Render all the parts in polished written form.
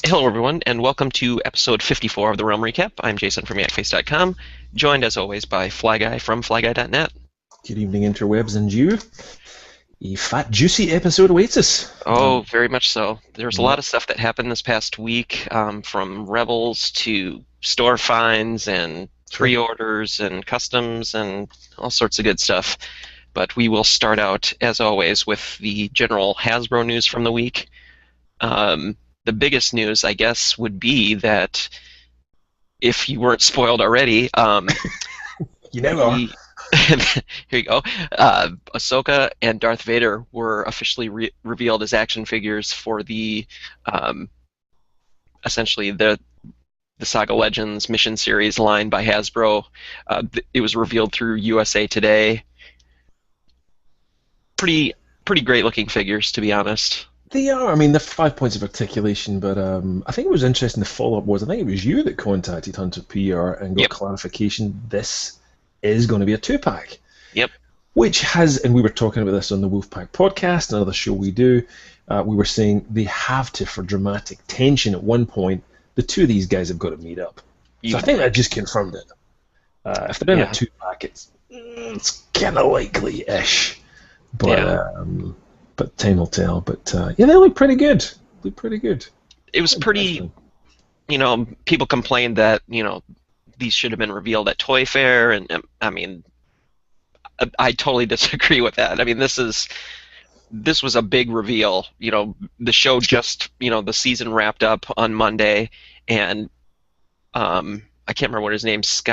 Hello, everyone, and welcome to episode 54 of the Realm Recap. I'm Jason from Yakface.com, joined as always by Fly Guy from FlyGuy.net. Good evening, interwebs and you. A fat, juicy episode awaits us. Oh, very much so. There's a lot Yep. of stuff that happened this past week, from Rebels to store finds and Sure. pre-orders and customs and all sorts of good stuff. But we will start out, as always, with the general Hasbro news from the week. The biggest news, I guess, would be that if you weren't spoiled already, You now are. the here you go. Ahsoka and Darth Vader were officially revealed as action figures for the um, essentially the Saga Legends mission series line by Hasbro. It was revealed through USA Today. Pretty great looking figures, to be honest. They are. I mean, they're 5 points of articulation, but I think it was interesting. The follow-up was, I think it was you that contacted Hunter PR and got Yep. clarification. This is going to be a two-pack. Yep. Which has, and we were talking about this on the Wolfpack podcast, another show we do. We were saying they have to, for dramatic tension at one point, the two of these guys have got to meet up. So I think that just confirmed it. If they're in Yeah. a two-pack, it's kind of likely-ish. But Yeah. but time will tell. But yeah, they look pretty good. Look pretty good. It was pretty. People complained that these should have been revealed at Toy Fair, and I mean, I totally disagree with that. I mean, this was a big reveal. The show just, the season wrapped up on Monday, and I can't remember what his name's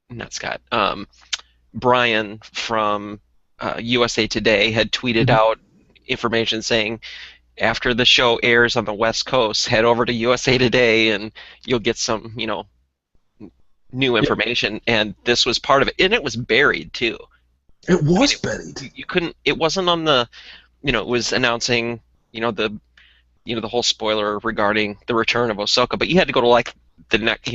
not Scott, Brian from USA Today had tweeted out information saying, after the show airs on the West Coast, head over to USA Today and you'll get some, new information. And this was part of it, and it was buried too. It was buried. You couldn't. It wasn't on the. It was announcing. The whole spoiler regarding the return of Ahsoka, but you had to go to like the next.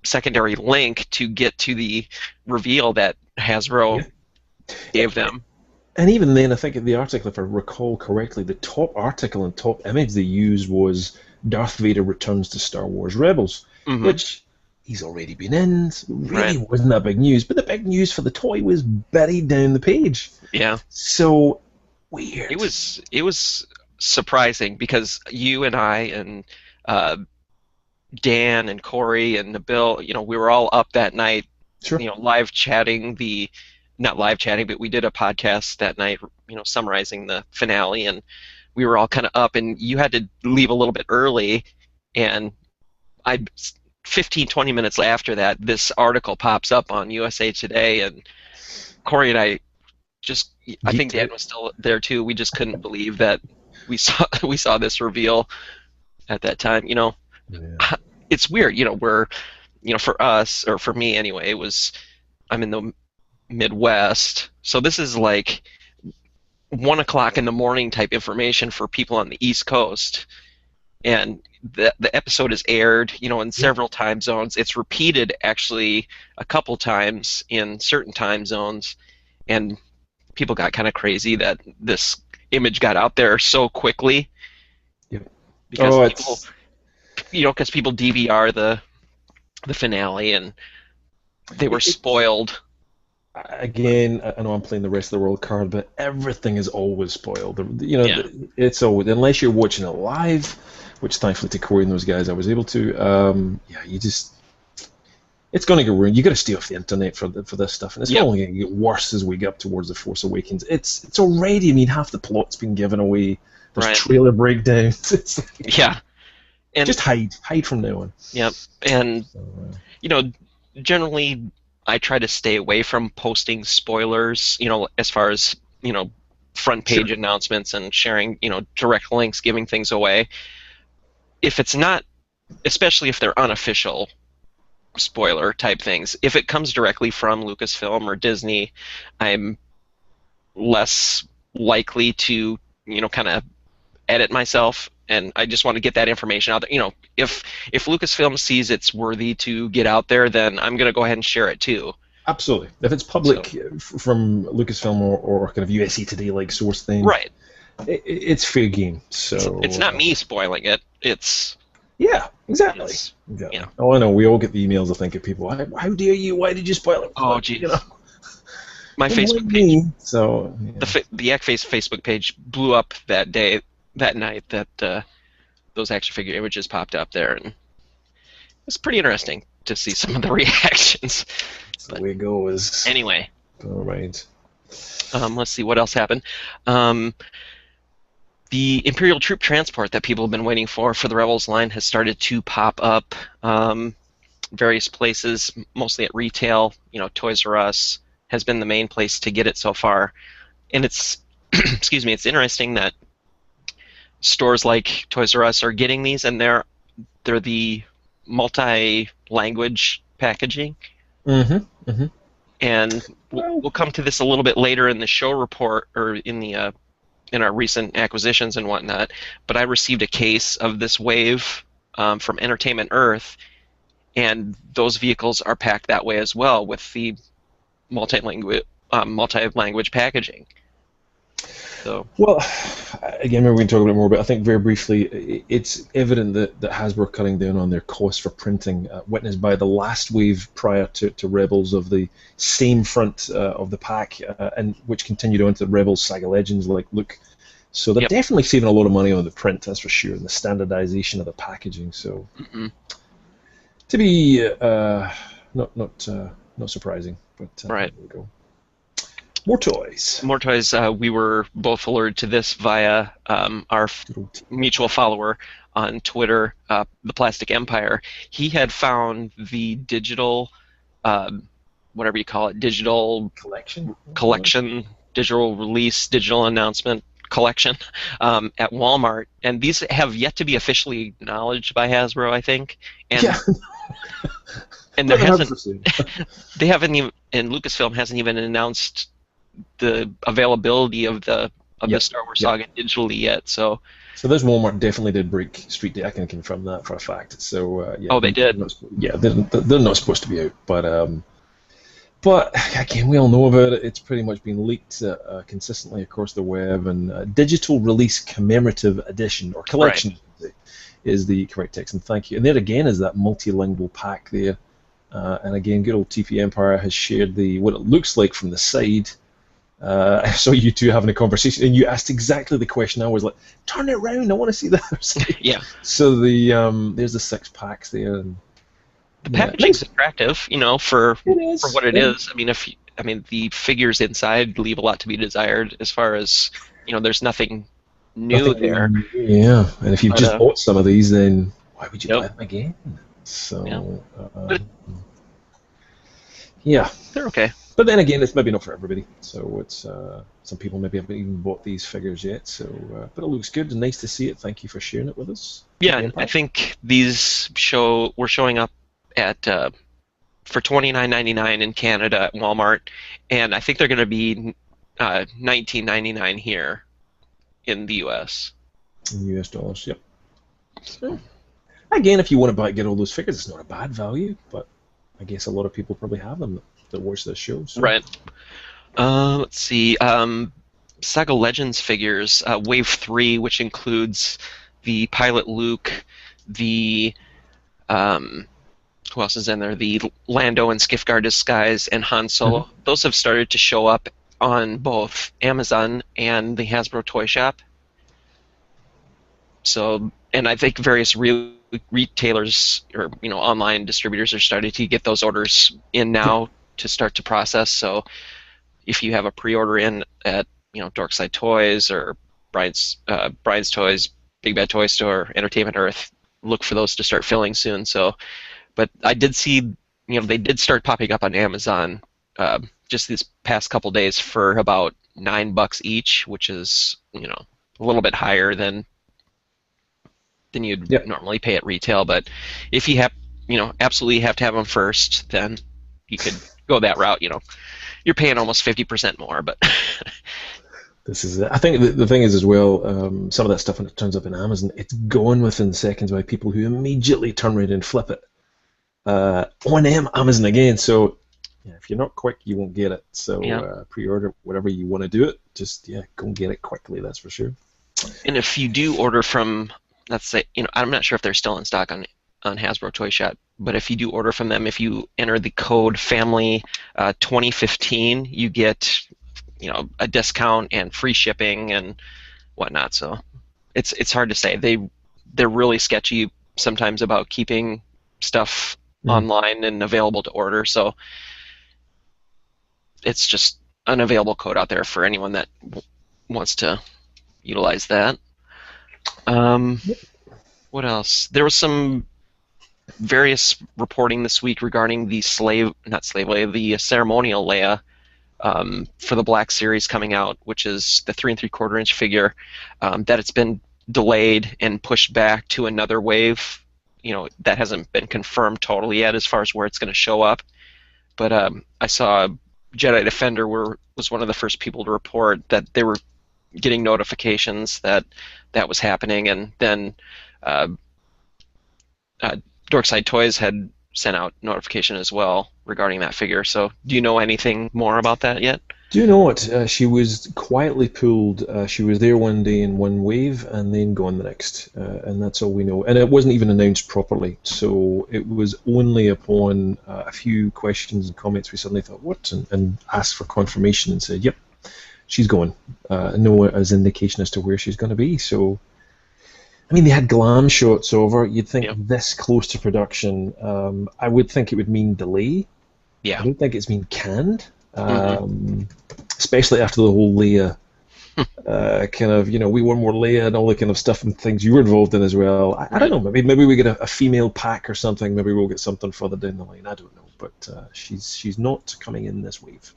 Secondary link to get to the reveal that Hasbro gave them. And even then, I think in the article, if I recall correctly, the top article and top image they used was Darth Vader returns to Star Wars Rebels, Mhm. which he's already been in. So really Right. wasn't that big news. But the big news for the toy was buried down the page. Yeah. So weird. It was surprising because you and I and Dan and Corey and Nabil, we were all up that night, Sure. live chatting not live chatting, but we did a podcast that night, summarizing the finale, and we were all kind of up, and you had to leave a little bit early, and 15, 20 minutes after that, this article pops up on USA Today, and Corey and I I think Dan was still there too. We just couldn't believe that we saw this reveal at that time. Yeah. It's weird, where, for us, or for me anyway, I'm in the Midwest, so this is like 1 o'clock in the morning type information for people on the East Coast, and the episode is aired, in several time zones. It's repeated actually a couple times in certain time zones, and people got kind of crazy that this image got out there so quickly. Yep. Because because people DVR the finale, and they were spoiled. Again, I know I'm playing the rest of the world card, but everything is always spoiled. Yeah. It's always, unless you're watching it live, which thankfully to Corey and those guys I was able to. It's going to get ruined. You got to stay off the internet for this stuff, and it's only going to get worse as we get up towards the Force Awakens. It's already. I mean, half the plot's been given away. There's Right. trailer breakdowns. It's like, Yeah. And just hide from now on. Yep. And So, generally I try to stay away from posting spoilers, as far as, front page Sure. announcements and sharing, direct links, giving things away. If it's not, especially if they're unofficial spoiler type things, if it comes directly from Lucasfilm or Disney, I'm less likely to, kind of edit myself, and I just want to get that information out there. If Lucasfilm sees it's worthy to get out there, then I'm going to go ahead and share it too. absolutely. If it's public from Lucasfilm or kind of USA Today like source, then Right. it's fair game. So It's not me spoiling it. Yeah, exactly. Yeah. Oh, I know. We all get the emails. I think of people. How dare you? Why did you spoil it? Oh, But, jeez. My don't blame Facebook page, me. So the Yakface Facebook page blew up that night that those action figure images popped up there, and it's pretty interesting to see some of the reactions. that's the way it goes. Anyway, All right. let's see what else happened. The Imperial troop transport that people have been waiting for the Rebels line has started to pop up various places, mostly at retail. Toys R Us has been the main place to get it so far, and it's excuse me, it's interesting that stores like Toys R Us are getting these, and they're the multi-language packaging. Mm-hmm. Mm-hmm. And we'll come to this a little bit later in the show report, or in our recent acquisitions and whatnot. But I received a case of this wave from Entertainment Earth, and those vehicles are packed that way as well, with the multi-language packaging. So. Well, again, maybe we can talk a bit more, but I think very briefly, it's evident that Hasbro are cutting down on their costs for printing, witnessed by the last wave prior to Rebels of the same front of the pack, and which continued on to Rebels Saga Legends like Luke. So they're definitely saving a lot of money on the print, that's for sure, and the standardization of the packaging. So to be not surprising, but right. There we go. More toys. More toys. We were both alerted to this via our mutual follower on Twitter, the Plastic Empire. He had found the digital, whatever you call it, digital collection, digital release, digital announcement collection at Walmart, and these have yet to be officially acknowledged by Hasbro, I think. And and there hasn't. They haven't even, and Lucasfilm hasn't even announced the availability of the Star Wars saga digitally yet. So this Walmart definitely did break Street Day. I can confirm that for a fact. So oh, they did. They're not supposed to be out, but again, we all know about it. It's pretty much been leaked consistently across the web, and digital release commemorative edition or collection is the correct text. And thank you. And there again is that multilingual pack there. And again, good old TP Empire has shared what it looks like from the side. I saw you two having a conversation, and you asked exactly the question. I was like, "Turn it around! I want to see the other side." Yeah. So there's the 6 packs there. And, the packaging's attractive, for what it is. I mean, the figures inside leave a lot to be desired. As far as there's nothing new there. Yeah, and if you've just bought some of these, then why would you buy them again? So yeah, they're okay. But then again, it's maybe not for everybody. So it's some people maybe haven't even bought these figures yet. So, but it looks good and nice to see it. Thank you for sharing it with us. Yeah, I think these were showing up at for $29.99 in Canada at Walmart, and I think they're going to be $19.99 here in the U.S. In U.S. dollars, yep. So, again, if you want to get all those figures, it's not a bad value, but I guess a lot of people probably have them that watch this show. So. Right. Let's see. Saga Legends figures, Wave 3, which includes the Pilot Luke, the who else is in there? The Lando and Skiff disguise, and Han Solo. Mm-hmm. Those have started to show up on both Amazon and the Hasbro Toy Shop. So, and I think various retailers or online distributors are starting to get those orders in now to start to process. So, if you have a pre-order in at Dorkside Toys or Brian's Toys, Big Bad Toy Store, Entertainment Earth, look for those to start filling soon. So, but I did see they did start popping up on Amazon just these past couple days for about $9 each, which is a little bit higher than you'd normally pay at retail. But if you have absolutely have to have them first, then you could go that route. You're paying almost 50% more, but this is it. I think the thing is as well, some of that stuff when it turns up in Amazon, it's gone within seconds by people who immediately turn around and flip it on Amazon again. So if you're not quick, you won't get it. So pre-order whatever you want to do it. Just go and get it quickly. That's for sure. And if you do order from, let's say, I'm not sure if they're still in stock on Hasbro Toy Shop, but if you do order from them, if you enter the code Family 2015, you get a discount and free shipping and whatnot. So it's hard to say. They're really sketchy sometimes about keeping stuff online and available to order. So it's just an available code out there for anyone that wants to utilize that. What else? There was some various reporting this week regarding the the ceremonial Leia for the Black Series coming out, which is the 3 3/4-inch figure, that it's been delayed and pushed back to another wave. That hasn't been confirmed totally yet as far as where it's going to show up. But I saw Jedi Defender was one of the first people to report that they were getting notifications that was happening, and then Dorkside Toys had sent out notification as well regarding that figure. So do you know anything more about that yet? Do you know what? She was quietly pulled. She was there one day in one wave and then gone the next. And that's all we know. And it wasn't even announced properly. So it was only upon a few questions and comments we suddenly thought, what? And asked for confirmation and said, yep, she's going. No as indication as to where she's going to be. So, I mean, they had glam shots over. You'd think this close to production, I would think it would mean delay. Yeah. I don't think it's mean canned. Especially after the whole Leia kind of, we want more Leia and all the kind of stuff and things you were involved in as well. I don't know, maybe we get a female pack or something. Maybe we'll get something further down the line. I don't know, but she's not coming in this wave.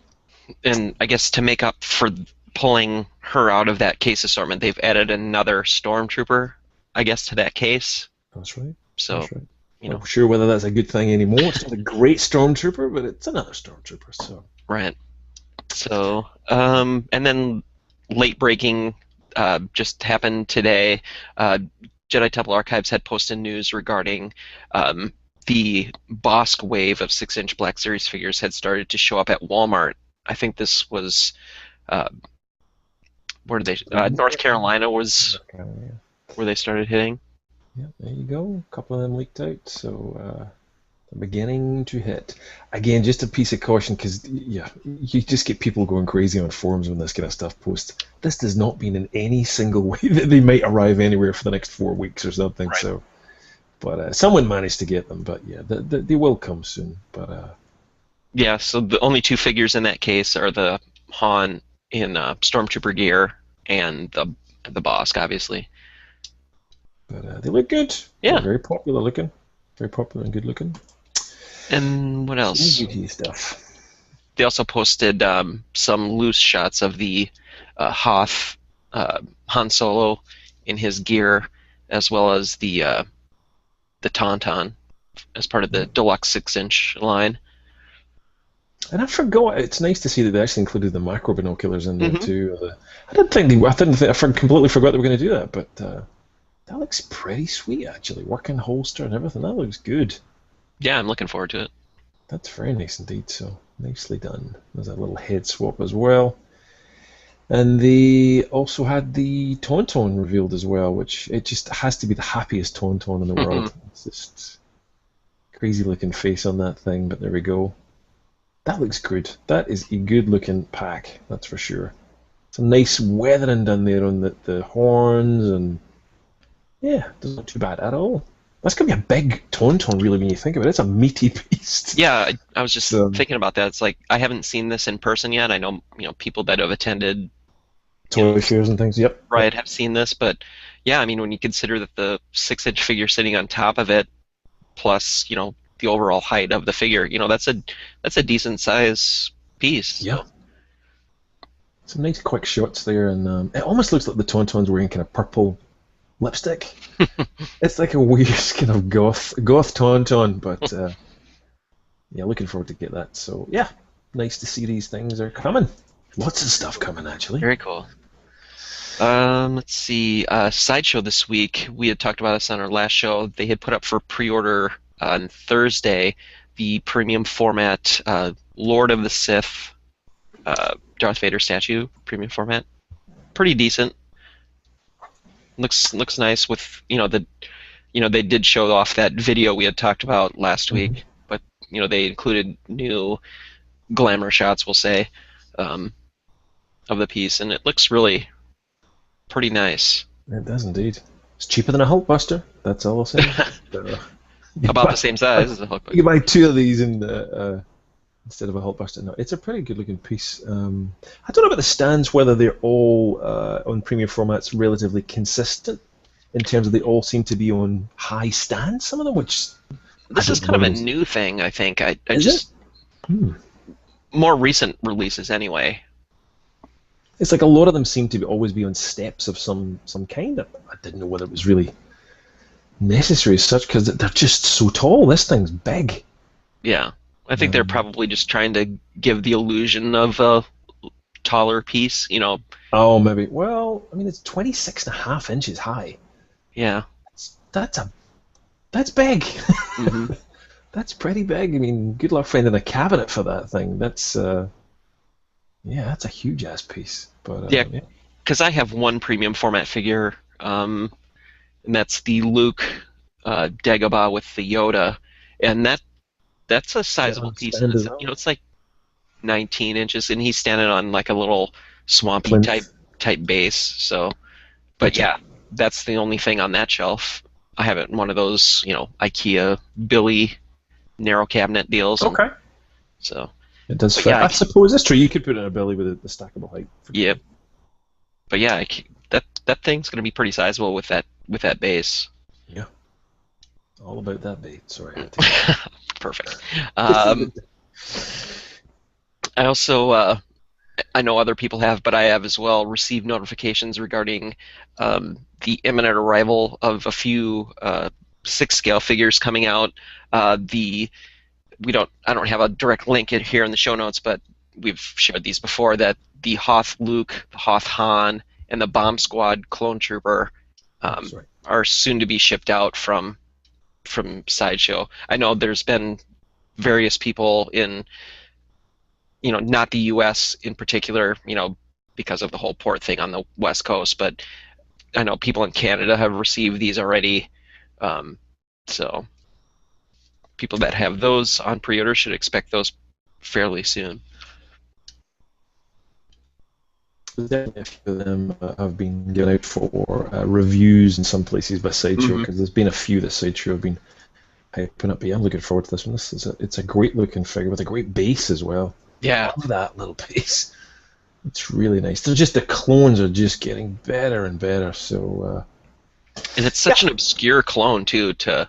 And I guess to make up for pulling her out of that case assortment, they've added another Stormtrooper, I guess, to that case. That's right. So, That's right. I'm not sure whether that's a good thing anymore. It's not a great Stormtrooper, but it's another Stormtrooper. So. Right. So, and then late breaking just happened today. Jedi Temple Archives had posted news regarding the Bossk Wave of 6-inch Black Series figures had started to show up at Walmart. I think this was where did they? North Carolina was where they started hitting. Yeah, there you go. A couple of them leaked out, so they're beginning to hit. Again, just a piece of caution, because you just get people going crazy on forums when this kind of stuff posts. This does not mean in any single way that they might arrive anywhere for the next 4 weeks or something. Right. So, but someone managed to get them. But yeah, they will come soon. But yeah, so the only 2 figures in that case are the Han in Stormtrooper gear and the Bossk, obviously. But they look good. Yeah. They're very popular looking. Very popular and good looking. And what else? Some stuff. They also posted some loose shots of the Hoth Han Solo in his gear, as well as the Tauntaun as part of the deluxe 6-inch line. And I forgot. It's nice to see that they actually included the macro binoculars in there too. I completely forgot they were going to do that, but that looks pretty sweet actually. Working holster and everything. That looks good. Yeah, I'm looking forward to it. That's very nice indeed. So nicely done. There's a little head swap as well. And they also had the Tauntaun revealed as well, which it just has to be the happiest Tauntaun in the world. It's just crazy looking face on that thing, but there we go. That looks good. That is a good looking pack, that's for sure. Some nice weathering done there on the horns, and yeah, doesn't look too bad at all. That's going to be a big Tauntaun, really, when you think of it. It's a meaty beast. Yeah, I was just thinking about that. It's like, I haven't seen this in person yet. I know, people that have attended toy fairs and things, yep. Right, have seen this, but yeah, I mean, when you consider that the 6-inch figure sitting on top of it, plus, the overall height of the figure, that's a decent size piece. Yeah. So. Some nice quick shots there, and it almost looks like the Tauntaun's wearing kind of purple lipstick. It's like a weird kind of goth Tauntaun, but yeah, looking forward to get that. So yeah, nice to see these things are coming. Lots of stuff coming, actually. Very cool. Let's see. Sideshow this week. We had talked about this on our last show. They had put up for pre-order on Thursday the premium format Lord of the Sith Darth Vader statue, premium format. Pretty decent. Looks nice with they did show off that video we had talked about last Mhm. week, but they included new glamour shots, we'll say, um, of the piece, and it looks really pretty nice. It does indeed. It's cheaper than a Hulkbuster. That's all I'll say. So, you About the buy, same size as a Hook. you buy two of these instead of a Hulkbuster. No, it's a pretty good looking piece. I don't know about the stands, whether they're all on premium formats relatively consistent in terms of they all seem to be on high stands. Some of them, which I This is don't know kind of whether a it's, new thing, I think. I is it? just Hmm. more recent releases anyway. It's like a lot of them seem to always be on steps of some kind. I didn't know whether it was really necessary as such because they're just so tall. This thing's big. Yeah, I think they're Um, probably just trying to give the illusion of a taller piece. oh, maybe. Well, I mean, it's 26.5 inches high. Yeah. That's that's big. Hmm. That's pretty big. I mean, good luck finding a cabinet for that thing. Yeah, that's a huge ass piece. But Yeah, yeah, because I have one premium format figure, and that's the Luke Dagobah with the Yoda, and that's a is it sizable on piece, and stand as well? it's like 19 inches, and he's standing on like a little swampy Plinth. type base. So, but Gotcha. yeah, that's the only thing on that shelf. I have it in one of those, IKEA Billy narrow cabinet deals, and Okay. so. It does But fit. yeah, I suppose that's true. You could put it in a belly with the stackable height. For yeah, sure. but yeah, that thing's gonna be pretty sizable with that base. Yeah. All about that bait. Sorry. Perfect. Um, I also, I know other people have, but I have as well received notifications regarding the imminent arrival of a few 6 scale figures coming out. The I don't have a direct link here in the show notes, but we've shared these before. That the Hoth Luke, the Hoth Han, and the Bomb Squad Clone Trooper Oh, um, sorry. are soon to be shipped out from Sideshow. I know there's been various people in, not the U.S. in particular, because of the whole port thing on the West Coast, but I know people in Canada have received these already. Um, so people that have those on pre-order should expect those fairly soon. Definitely a few of them have been given out for reviews in some places by Sideshow Hmm. because there's been a few that Sideshow have been hyping up. But yeah, I'm looking forward to this one. It's a great looking figure with a great base as well. Yeah, Love that little base. It's really nice. The clones are just getting better and better. So and it's yeah, such an obscure clone too. it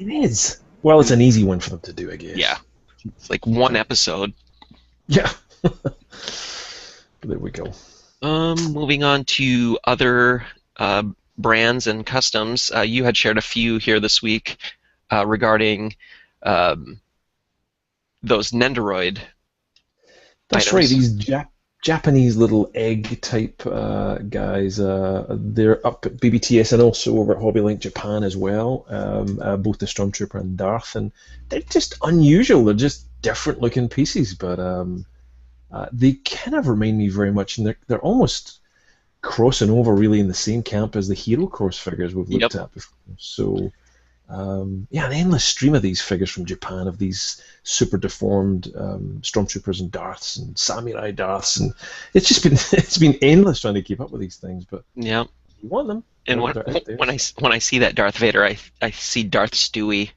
is. Well, it's an easy one for them to do, I Yeah, guess. it's like one episode. Yeah. There we go. Moving on to other uh, brands and customs. You had shared a few here this week regarding um, those Nendoroid That's right. items. These Japanese little egg type guys, they're up at BBTS and also over at Hobbylink Japan as well. Both the Stormtrooper and Darth, and they're just unusual. They're just different looking pieces, but they kind of remind me very much, and they're almost crossing over really in the same camp as the Hero Cross figures we've Yep. looked at before. So yeah, an endless stream of these figures from Japan of these super deformed stormtroopers and Darths and samurai Darths, and it's just been it's been endless trying to keep up with these things. But Yep. you want them? And They're out there. when I see that Darth Vader, I see Darth Stewie,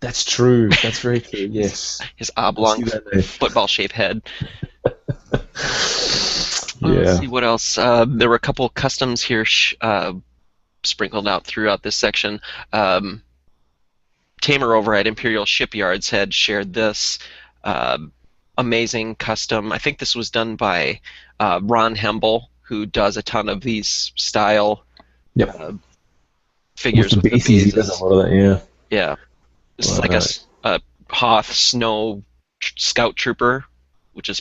That's true. That's very true. his Yes, his I see oblong that football shaped head. now. Let's Yeah, see what else. There were a couple customs here sprinkled out throughout this section. Um, Tamer over at Imperial Shipyards had shared this uh, amazing custom. I think this was done by Ron Hemble, who does a ton of these style yep. uh, With figures the with the bases, he does a bases. lot of that. Yeah. Yeah, this is But, like a Hoth Snow Scout Trooper, which is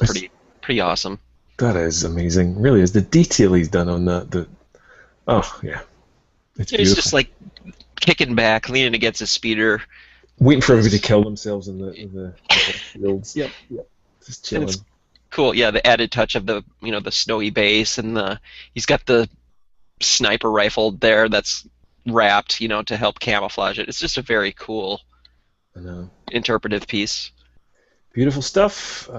pretty awesome. that is amazing. Really is the detail he's done on that. Oh yeah, it's He's beautiful. just like kicking back, leaning against his speeder. Waiting for everybody to It's, kill themselves in the fields. Yep, yep. Just and chilling. it's cool. Yeah, the added touch of the the snowy base and he's got the sniper rifle there that's wrapped, you know, to help camouflage it. It's just a very cool I know. interpretive piece. Beautiful stuff.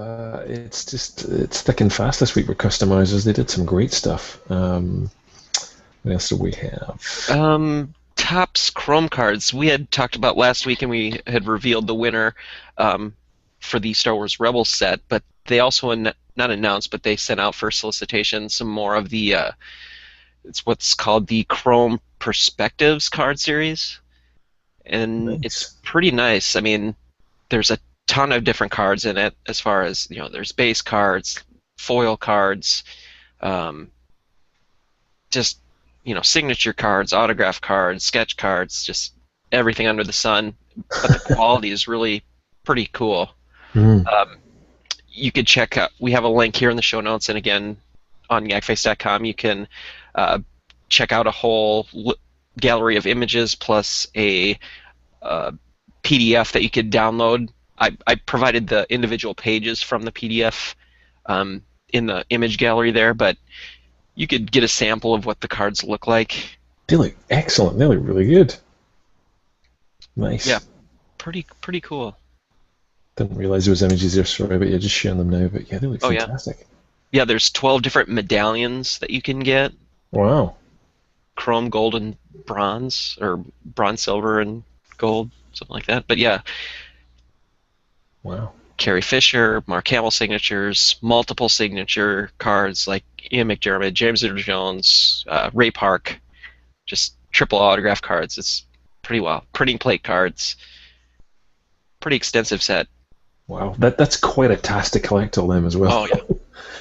It's thick and fast this week with customizers. They did some great stuff. What else do we have? Topps Chrome cards. We had talked about last week, and we had revealed the winner um, for the Star Wars Rebels set. But they also not announced, but they sent out for solicitation some more of the. It's what's called the Chrome Perspectives card series, and it's Nice. pretty nice. I mean, there's a ton of different cards in it. As far as you know, there's base cards, foil cards, um, just you know, signature cards, autograph cards, sketch cards, just everything under the sun. But the quality is really pretty cool. Mm. Um, you could check out. We have a link here in the show notes, and again on Yakface.com, you can uh, check out a whole gallery of images plus a uh, PDF that you could download. I provided the individual pages from the PDF in the image gallery there, but you could get a sample of what the cards look like. They look excellent. They look really good. Nice. Yeah, pretty cool. Didn't realize there was images there, sorry, but yeah, just sharing them now. But yeah, they look Oh yeah, fantastic. yeah. There's 12 different medallions that you can get: Wow. chrome, gold, and bronze, or bronze, silver, and gold, something like that. But yeah, Wow. Carrie Fisher, Mark Hamill signatures, multiple signature cards like Ian McDermott, James Earl Jones, Ray Park, just triple autograph cards. It's pretty well. Printing plate cards. Pretty extensive set. Wow. That's quite a task to collect all them as well. Oh yeah.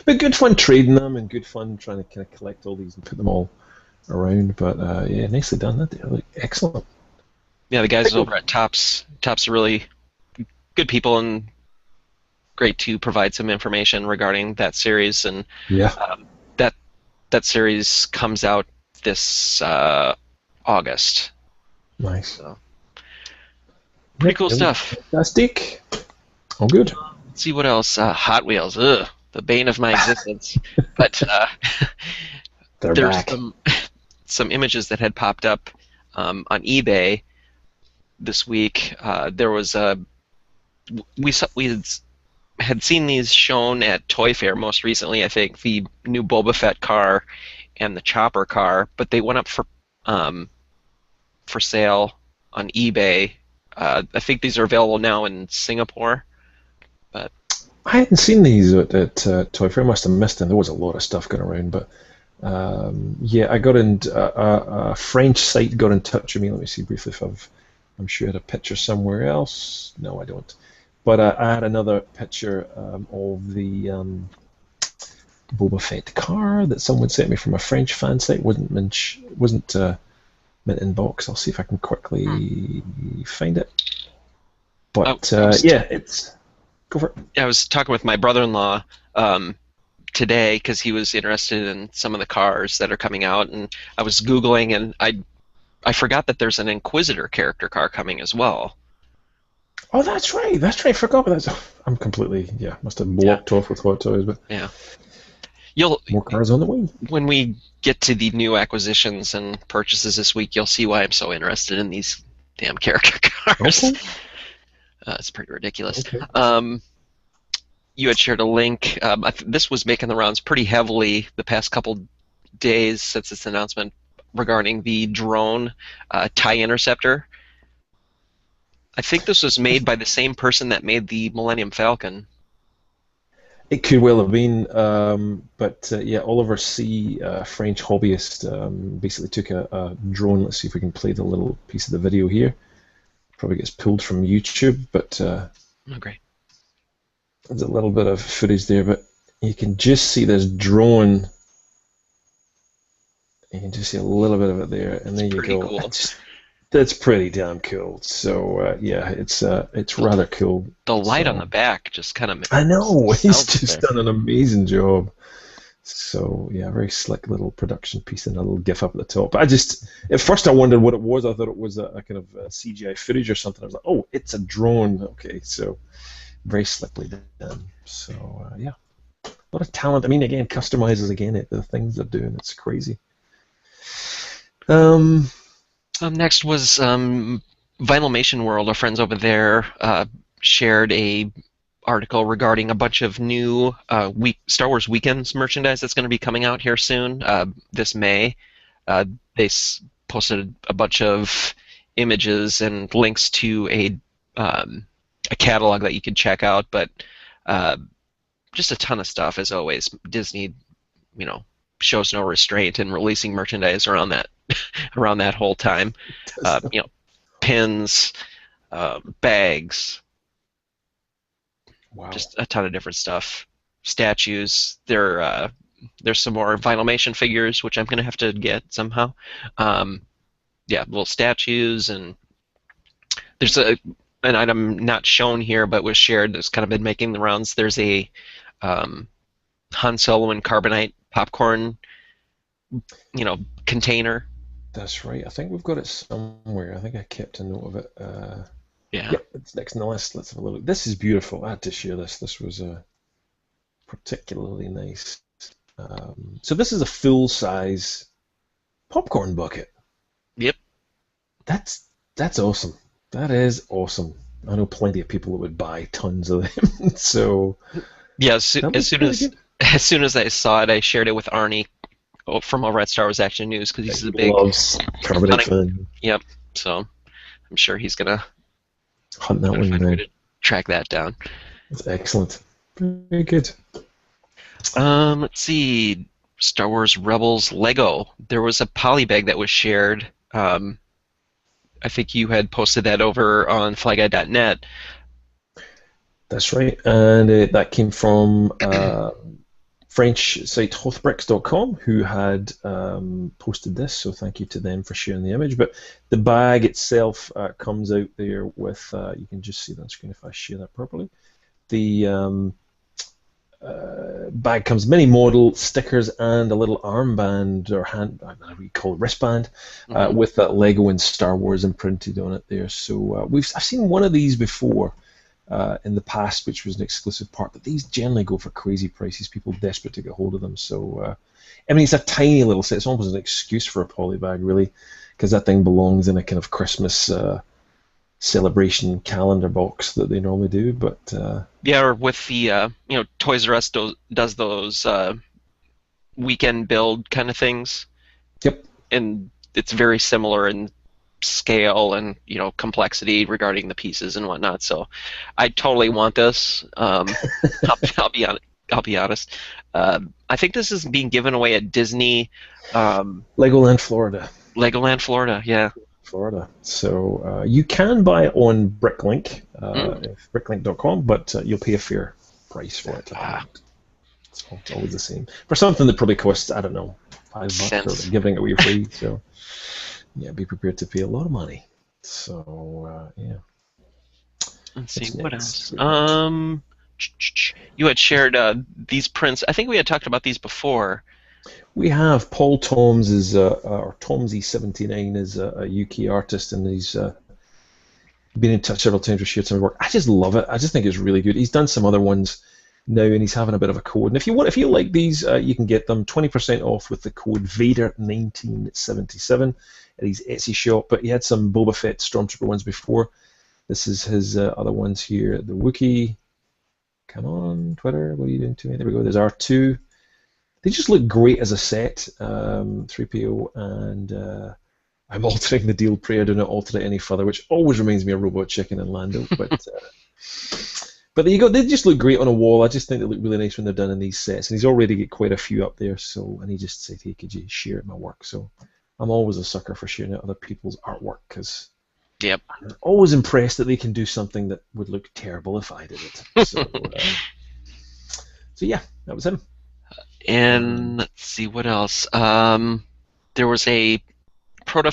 But good fun trading them and good fun trying to kind of collect all these and put them all around. But yeah, nicely done. That they look excellent. Yeah, the guys over at Topps are really good people and great to provide some information regarding that series. And Yeah. that series comes out this August. Nice. So, pretty cool stuff. Fantastic. All good. Let's see what else. Hot Wheels. Ugh, the bane of my existence. But They're there's back. some images that had popped up on eBay this week. There was a we had seen these shown at Toy Fair most recently. I think the new Boba Fett car and the Chopper car, but they went up for sale on eBay. I think these are available now in Singapore. But I hadn't seen these at Toy Fair. I must have missed them. There was a lot of stuff going around, but yeah, I got in. A French site got in touch with me. Let me see briefly if I'm sure I had a picture somewhere else. No, I don't. But I had another picture of the Boba Fett car that someone sent me from a French fan site. Wasn't mint in box. I'll see if I can quickly find it. But yeah, it's go for it. I was talking with my brother-in-law today because he was interested in some of the cars that are coming out, and I was Googling, and I forgot that there's an Inquisitor character car coming as well. Oh, that's right. That's right. I forgot about that. I'm completely must have blocked off with Hot Toys, but yeah. More cars on the way. When we get to the new acquisitions and purchases this week, you'll see why I'm so interested in these damn character cars. Okay. It's pretty ridiculous. Okay. You had shared a link. This was making the rounds pretty heavily the past couple days since its announcement regarding the drone TIE Interceptor. I think this was made by the same person that made the Millennium Falcon. It could well have been, but yeah, Oliver C., French hobbyist, basically took a drone. Let's see if we can play the little piece of the video here. Probably gets pulled from YouTube, but Oh, great. there's a little bit of footage there, but you can just see this drone. You can just see a little bit of it there, and there you go. Cool. That's pretty damn cool. So yeah, it's rather cool. The light on the back just kind of. I know, he's just done an amazing job. So yeah, very slick little production piece and a little GIF up at the top. At first I wondered what it was. I thought it was a kind of CGI footage or something. I was like, oh, it's a drone. Okay, so very slickly done. So yeah, a lot of talent. I mean, again, customizes again the things they're doing. It's crazy. Um, Next was Vinylmation World. Our friends over there shared a article regarding a bunch of new Star Wars Weekends merchandise that's going to be coming out here soon, this May. They posted a bunch of images and links to a catalog that you could check out, but uh, just a ton of stuff as always. Disney, you know, shows no restraint in releasing merchandise around that around that whole time. You know, pins, bags, wow. just a ton of different stuff. Statues. There's some more Vinylmation figures, which I'm gonna have to get somehow. Um, yeah, little statues, and there's an item not shown here, but was shared that's kind of been making the rounds. There's a um, Han Solo and carbonite popcorn, container. That's right. I think we've got it somewhere. I think I kept a note of it. Yeah. Yep, it's next on the list. Let's have a look. This is beautiful. I had to share this. This was particularly nice. So this is a full-size popcorn bucket. Yep. That's awesome. That is awesome. I know plenty of people that would buy tons of them. So Yeah. that was really good. As soon as I saw it, I shared it with Arnie from over at Star Wars Action News because he's a big Loves carbonate fan. Yep. So I'm sure he's gonna Hunt that one find a way down. to track that down. That's excellent. Very good. Let's see. Star Wars Rebels Lego. There was a polybag that was shared. I think you had posted that over on flyguy.net. That's right, and that came from French site Hothbricks.com, who had posted this. So thank you to them for sharing the image. But the bag itself comes out there with. You can just see that on screen if I share that properly. The bag comes mini model stickers and a little armband or hand, I don't know what you call it, wristband, with that Lego and Star Wars imprinted on it there. So I've seen one of these before in the past, which was an exclusive part, but these generally go for crazy prices. People desperate to get hold of them. So I mean, it's a tiny little set. It's almost an excuse for a poly bag, really, because that thing belongs in a kind of Christmas celebration calendar box that they normally do. But Yeah, or with the Toys R Us does those weekend build kind of things. Yep. And it's very similar in scale and complexity regarding the pieces and whatnot. So I totally want this. I'll be honest. I think this is being given away at Disney. Legoland, Florida. Legoland, Florida. Yeah. Florida. So you can buy it on Bricklink, bricklink.com, but you'll pay a fair price for it. It's always the same. For something that probably costs, I don't know, $5 or they're giving it away free. So yeah, be prepared to pay a lot of money. So yeah. Let's see what else. You had shared these prints. I think we had talked about these before. We have Paul Toms or Tomsy79 is a UK artist, and he's been in touch several times with shared some of his work. I just love it. I just think it's really good. He's done some other ones now, and he's having a bit of a code. And if you like these, you can get them 20% off with the code Vader1977 at his Etsy shop. But he had some Boba Fett Stormtrooper ones before. This is his other ones here. The Wookiee. Come on, Twitter. What are you doing to me? There we go. There's R2. They just look great as a set, 3PO, and I'm altering the deal prayer, do not alter it any further, which always reminds me of Robot Chicken and Lando. But there you go. They just look great on a wall. I just think they look really nice when they're done in these sets. And he's already got quite a few up there, and he just said, hey, could you share my work? So I'm always a sucker for sharing out other people's artwork, because I'm always impressed that they can do something that would look terrible if I did it. So yeah, that was him. And let's see what else. There was a proto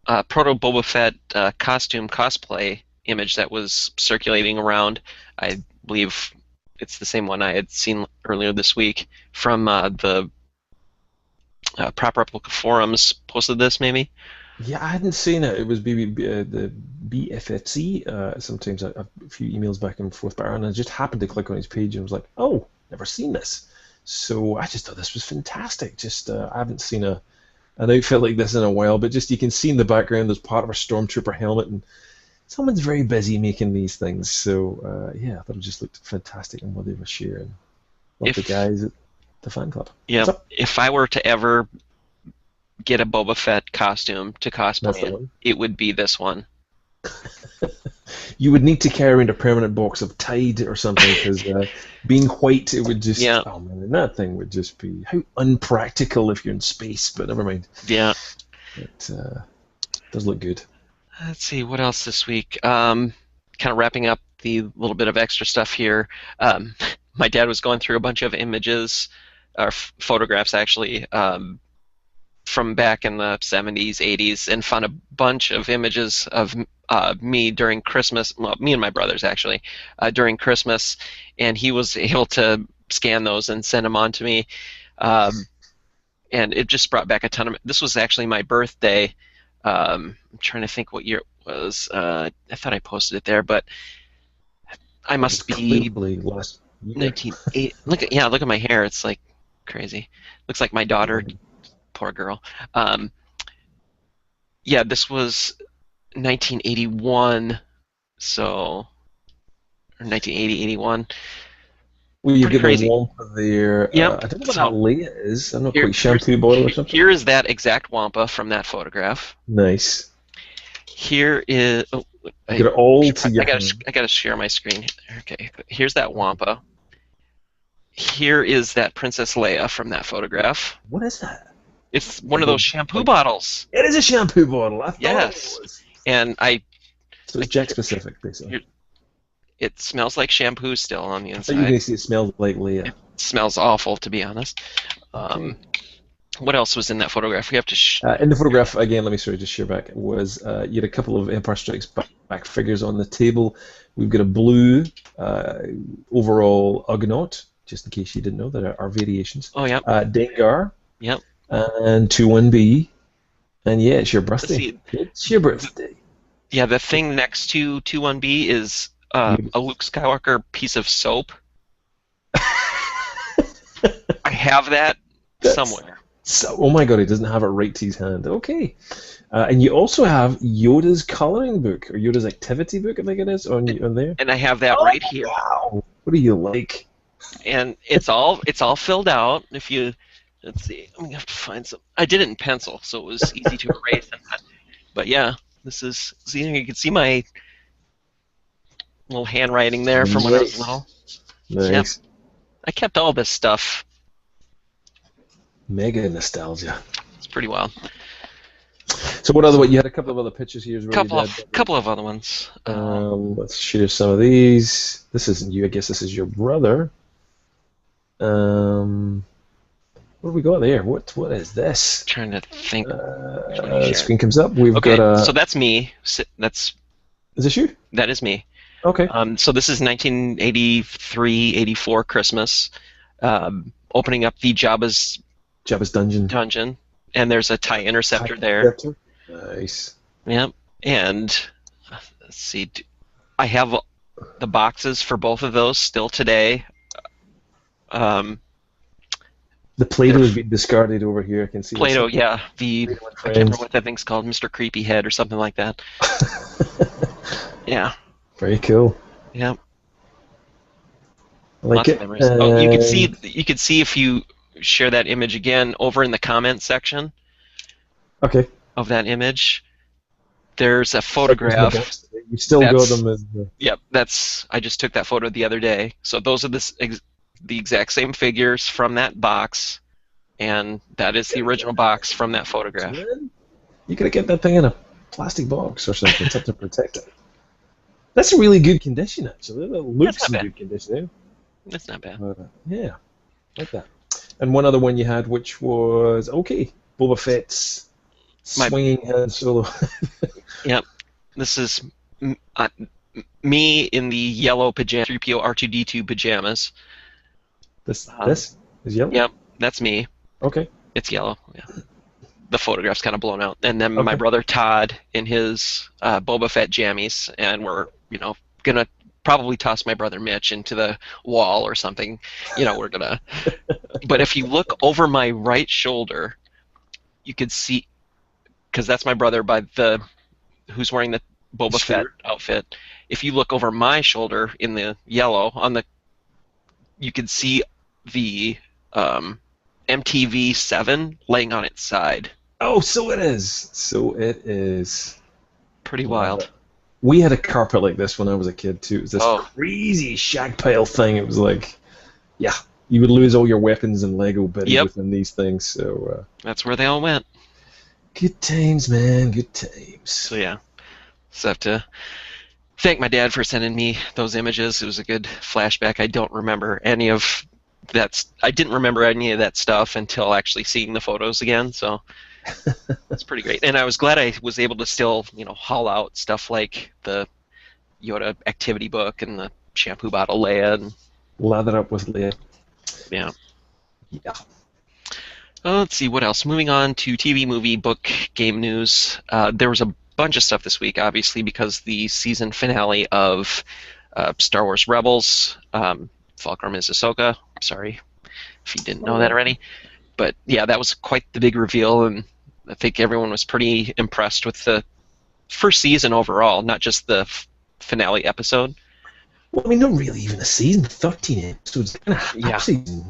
Boba Fett costume cosplay image that was circulating around. I believe it's the same one I had seen earlier this week from the Prop Replica forums. Posted this maybe. Yeah, I hadn't seen it. It was the BFFC. Sometimes a few emails back and forth, and I just happened to click on his page and was like, oh, never seen this. So I just thought this was fantastic. Just I haven't seen a an outfit like this in a while, but just you can see in the background there's part of a stormtrooper helmet, and someone's very busy making these things. So yeah, I thought it just looked fantastic and worthy of a share. And love the guys at the fan club. Yeah, if I were to ever get a Boba Fett costume to cosplay in, it would be this one. You would need to carry around a permanent box of Tide or something, because being white, it would just... Yeah. Oh man, that thing would just be... How unpractical if you're in space, but never mind. Yeah. It does look good. Let's see, what else this week? Kind of wrapping up the little bit of extra stuff here. My dad was going through a bunch of images, or photographs actually, from back in the 70s, 80s, and found a bunch of images of me during Christmas, well, me and my brothers actually, during Christmas, and he was able to scan those and send them on to me, and it just brought back a ton of... This was actually my birthday. I'm trying to think what year it was. I thought I posted it there, but I must be last 1980. Look at my hair. It's like crazy. Looks like my daughter. Poor girl. Yeah, this was 1981, so, or 1980, 81. Well, you get crazy. The Wampa there. Yep. I don't know what that Leia is. I don't know, quite shampoo bottle or something. Here is that exact Wampa from that photograph. Nice. Here is... Oh, get it all together. I gotta share my screen. Okay, here's that Wampa. Here is that Princess Leia from that photograph. What is that? It's one of those shampoo bottles. It is a shampoo bottle. I thought it was. And So it's Jack specific, basically. It smells like shampoo still on the inside. You can see it smells like Leia. It smells awful, to be honest. Okay. What else was in that photograph? We have to. In the photograph, again, let me just share back. Was you had a couple of Empire Strikes Back figures on the table. We've got a blue overall Ugnaught, just in case you didn't know, there are variations. Oh yeah. Dengar. Yep. And 21B. And yeah, it's your birthday. It's your birthday. Yeah, the thing next to 21B is a Luke Skywalker piece of soap. I have that somewhere. So, oh my god, he doesn't have it right to his hand. Okay. And you also have Yoda's coloring book, or Yoda's activity book, I think it is, on there. And I have that right here. Wow. What do you like? And it's all filled out. If you... Let's see. I'm gonna have to find some. I did it in pencil, so it was easy to erase. But yeah, this is. See, you can see my little handwriting there from when I was little. Nice. Yep. I kept all this stuff. Mega nostalgia. It's pretty wild. So what other? You had a couple of other pictures here. Couple of other ones. Let's share some of these. This isn't you. I guess this is your brother. What have we got there? What is this? I'm trying to think. The screen comes up. We've got a... So that's me. Is this you? That is me. Okay. So this is 1983, 84 Christmas. Opening up the Jabba's dungeon, and there's a TIE interceptor there. Nice. Yep. And let's see. I have the boxes for both of those still today. The Play-Doh has been discarded over here. I can see. Play-Doh, yeah. I can't remember what that thing's called, Mr. Creepy Head or something like that. Yeah. Very cool. Yeah. I like it. Oh, you could see if you share that image again over in the comment section. Okay. Of that image. There's a photograph. You still got them as. Yep. I just took that photo the other day. So those are the exact same figures from that box, and that is the original box from that photograph. You gotta get that thing in a plastic box or something to protect it. That's a really good condition, actually. It looks in good condition. Eh? That's not bad. Yeah, like that. And one other one you had, which was Boba Fett's swinging Han Solo. Yep, this is me in the yellow pajama, 3PO R2D2 pajamas. This is yellow? Yep, that's me. Okay. It's yellow, yeah. The photograph's kind of blown out. And then my brother Todd in his Boba Fett jammies, and we're, going to probably toss my brother Mitch into the wall or something. We're going to... But if you look over my right shoulder, you could see, because that's my brother by the who's wearing the Boba Fett Sure. outfit. If you look over my shoulder in the yellow on the, you could see the MTV7 laying on its side. Oh, so it is. So it is. Pretty Love it. wild. We had a carpet like this when I was a kid too. It was this Oh, crazy shag pile thing. It was like, yeah, you would lose all your weapons and Lego buried yep. within these things. So That's where they all went. good times, man. Good times. So yeah, just have to thank my dad for sending me those images. It was a good flashback. I don't remember any of that. I didn't remember any of that stuff until actually seeing the photos again. So it's pretty great. And I was glad I was able to still, haul out stuff like the Yoda activity book and the shampoo bottle Leia. And Lather up with Leia. yeah. Yeah. Let's see what else. Moving on to TV, movie, book, game news. There was a bunch of stuff this week, obviously, because the season finale of Star Wars Rebels, Fulcrum is Ahsoka. Sorry if you didn't know that already. But yeah, that was quite the big reveal, and I think everyone was pretty impressed with the first season overall, not just the finale episode. Well, I mean, not really even a season. 13 episodes. Kind of half season.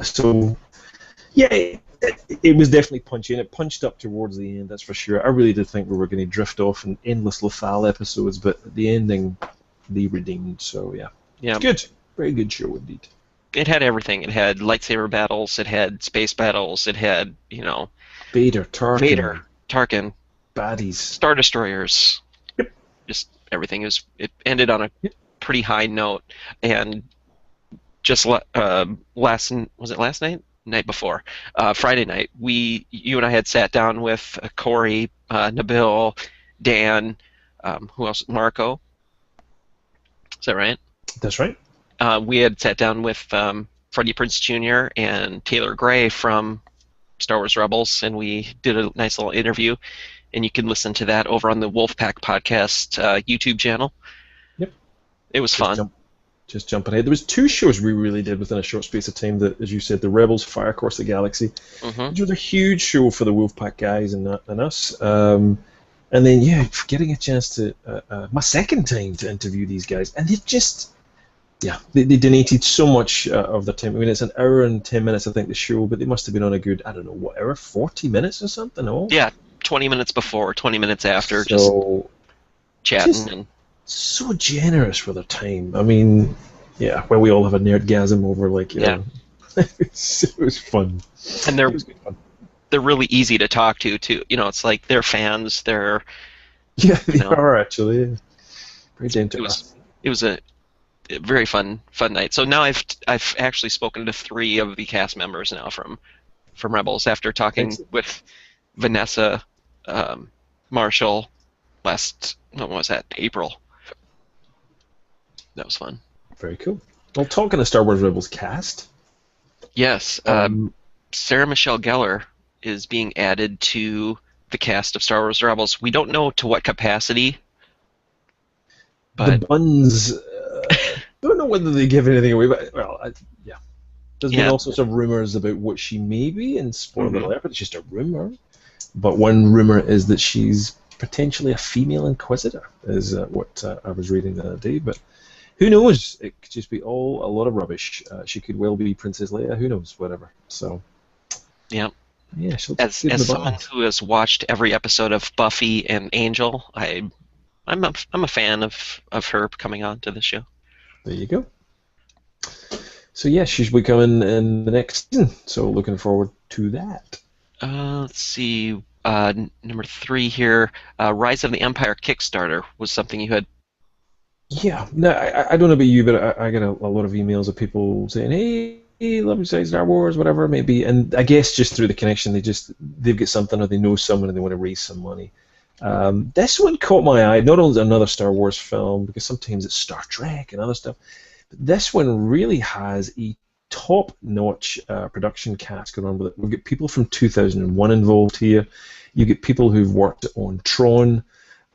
So, yeah, it was definitely punchy, and it punched up towards the end, that's for sure. I really did think we were going to drift off in endless Lothal episodes, but the ending, they redeemed, so yeah. Yeah. Good. Very good show indeed. It had everything. It had lightsaber battles, it had space battles, it had, Vader, Tarkin, baddies, Star Destroyers. Yep. Just everything. It ended on a pretty high note, and just was it last night? Night before, Friday night, you and I had sat down with Corey, Nabil, Dan, who else? Marco. Is that right? That's right. We had sat down with Freddie Prinze Jr. and Taylor Gray from Star Wars Rebels, and we did a nice little interview, and you can listen to that over on the Wolfpack Podcast YouTube channel. Yep. It was fun. Just jumping ahead. There was 2 shows we really did within a short space of time. That, as you said, the Rebels, Fire Across the Galaxy, which was a huge show for the Wolfpack guys and us. And then, yeah, getting a chance to my second time to interview these guys, and they just, they donated so much of their time. I mean, it's an hour and 10 minutes, I think, the show, but they must have been on a good, I don't know, what hour, 40 minutes or something. Oh, yeah, 20 minutes before, 20 minutes after, just chatting and. So generous with their time. I mean, when we all have a nerdgasm over, like, you know, it was fun. And they're really easy to talk to, too. It's like they're fans. They're they are actually very down to earth. It was a very fun night. So now I've actually spoken to 3 of the cast members now from Rebels after talking with Vanessa, Marshall last, what was that, April. That was fun. Very cool. Well, talking to Star Wars Rebels cast. Yes. Sarah Michelle Gellar is being added to the cast of Star Wars Rebels. We don't know to what capacity. But the buns, don't know whether they give anything away, but, there's been all sorts of rumors about what she may be, and spoiler alert, but it's just a rumor. But one rumor is that she's potentially a female Inquisitor, is what I was reading the other day, but who knows? It could just be a lot of rubbish. She could well be Princess Leia. Who knows? Whatever. So. Yeah. Yeah. She'll as someone who has watched every episode of Buffy and Angel, I'm a fan of her coming on to the show. There you go. So yeah, she's be coming in the next season. So looking forward to that. Let's see. Number 3 here, Rise of the Empire Kickstarter was something you had. Yeah, no, I don't know about you, but I get a lot of emails of people saying, "Hey, let me say Star Wars, whatever it may be," and I guess just through the connection, they've got something, or they know someone, and they want to raise some money. This one caught my eye. Not only another Star Wars film, because sometimes it's Star Trek and other stuff, but this one really has a top-notch production cast going on with it. We've got people from 2001 involved here. You get people who've worked on Tron.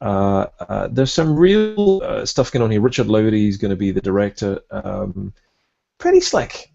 There's some real stuff going on here. Richard Lowry is going to be the director. Pretty slick.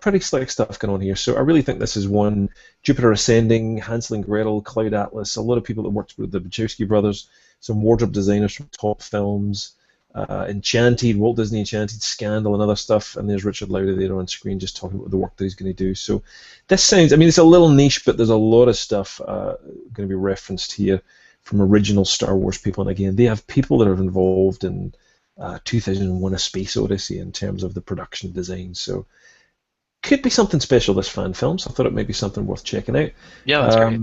Pretty slick stuff going on here. So I really think this is one. Jupiter Ascending, Hansel and Gretel, Cloud Atlas, a lot of people that worked with the Wachowski brothers, some wardrobe designers from top films, Enchanted, Walt Disney Enchanted, Scandal, and other stuff. And there's Richard Lauder there on screen just talking about the work that he's going to do. So this sounds, I mean, it's a little niche, but there's a lot of stuff going to be referenced here from original Star Wars people. And again, they have people that are involved in 2001: A Space Odyssey in terms of the production design. So could be something special, this fan film, so I thought it might be something worth checking out. Yeah, that's great.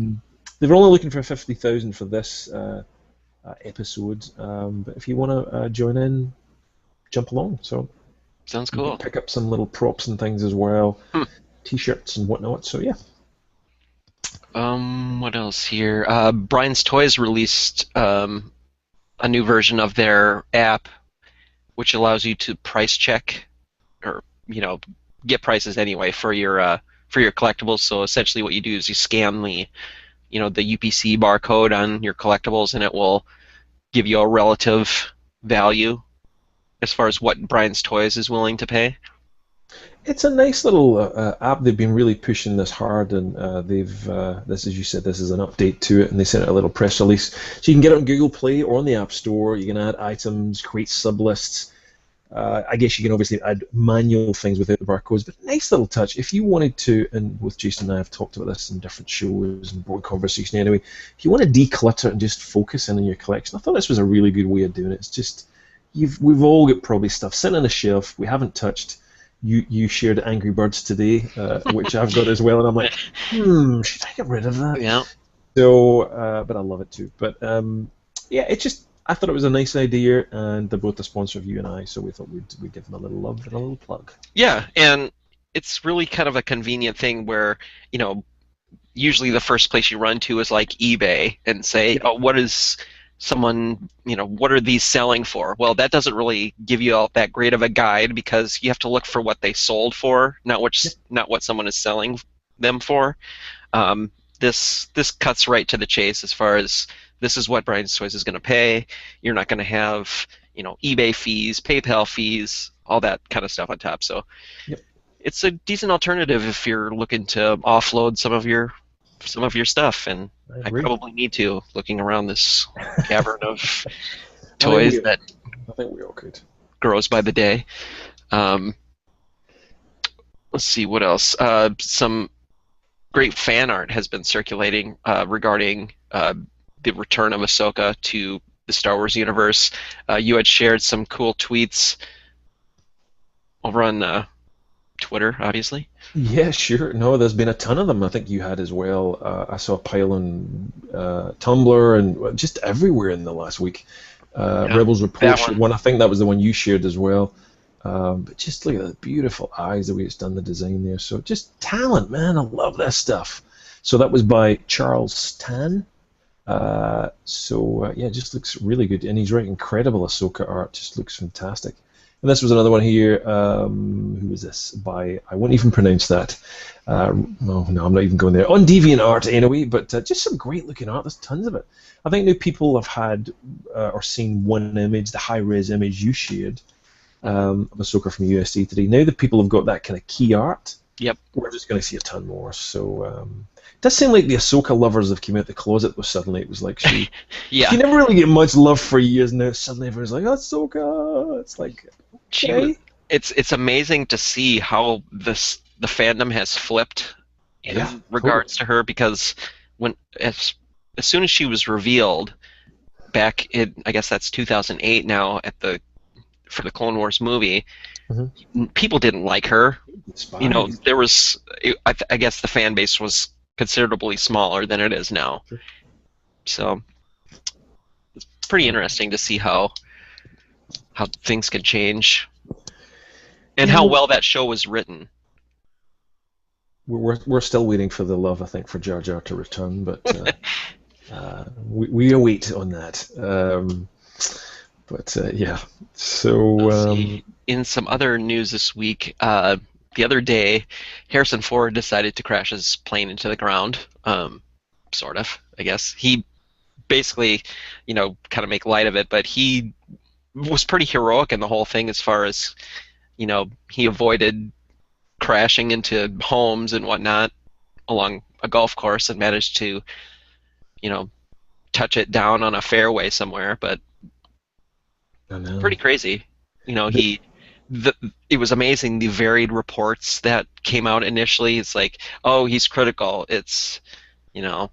They were only looking for 50,000 for this episode, but if you want to join in, jump along. So sounds you cool. can pick up some little props and things as well, T-shirts and whatnot. So yeah. What else here? Brian's Toys released a new version of their app, which allows you to price check, or get prices anyway for your collectibles. So essentially, what you do is you scan the UPC barcode on your collectibles, and it will give you a relative value as far as what Brian's Toys is willing to pay. It's a nice little app. They've been really pushing this hard, and they've this, as you said, this is an update to it, and they sent out a little press release. So you can get it on Google Play or on the App Store. You can add items, create sublists. I guess you can obviously add manual things without the barcodes, but nice little touch. If you wanted to, and both Jason and I have talked about this in different shows and board conversation anyway, if you want to declutter and just focus in on your collection, I thought this was a really good way of doing it. It's just, we've all got probably stuff sitting on a shelf we haven't touched. You shared Angry Birds today, which I've got as well, and I'm like, should I get rid of that? Yeah. So, but I love it too. But yeah, it's just, I thought it was a nice idea, and they're both the sponsor of you and I, so we thought we'd give them a little love and a little plug. Yeah, and it's really kind of a convenient thing where, usually the first place you run to is like eBay and say, oh, what is someone, what are these selling for? Well, that doesn't really give you all that great of a guide, because you have to look for what they sold for, not what someone is selling them for. This cuts right to the chase as far as, this is what Brian's Toys is going to pay. You're not going to have, eBay fees, PayPal fees, all that kind of stuff on top. So it's a decent alternative if you're looking to offload some of your stuff. And I probably need to, looking around this cavern of toys I think we all could. Grows by the day. Let's see, what else? Some great fan art has been circulating regarding the return of Ahsoka to the Star Wars universe. You had shared some cool tweets over on Twitter, obviously. Yeah, sure. No, there's been a ton of them. I think you had as well. I saw a pile on Tumblr and just everywhere in the last week. Rebels Report shared one. I think that was the one you shared as well. But just look at the beautiful eyes, the way it's done the design there. So just talent, man. I love this stuff. So that was by Charles Tan. Yeah, it just looks really good, and he's writing incredible Ahsoka art. Just looks fantastic. And this was another one here. Who was this? By, I won't even pronounce that. Oh no, I'm not even going there. On DeviantArt anyway, but just some great looking art. There's tons of it. I think new people have had or seen one image, the high-res image you shared of Ahsoka from USD today. Now that people have got that kind of key art, we're just going to see a ton more. So it does seem like the Ahsoka lovers have come out the closet. Was suddenly, it was like she never really get much love for years. Now suddenly everyone's like, Ahsoka. It's like, okay. It's amazing to see how the fandom has flipped in regards to her, because as soon as she was revealed back in, I guess that's 2008 now, for the Clone Wars movie, people didn't like her. There was, I guess the fan base was considerably smaller than it is now. Sure. So it's pretty interesting to see how things can change, and how well that show was written. We're still waiting for the love, I think, for Jar Jar to return, but we await on that. Yeah. So in some other news this week, the other day, Harrison Ford decided to crash his plane into the ground. Sort of, I guess. He basically, kind of make light of it, but he was pretty heroic in the whole thing as far as, he avoided crashing into homes and whatnot along a golf course and managed to, you know, touch it down on a fairway somewhere. But I know. pretty crazy. You know, The, it was amazing the varied reports that came out initially. It's like, oh, he's critical. It's, you know,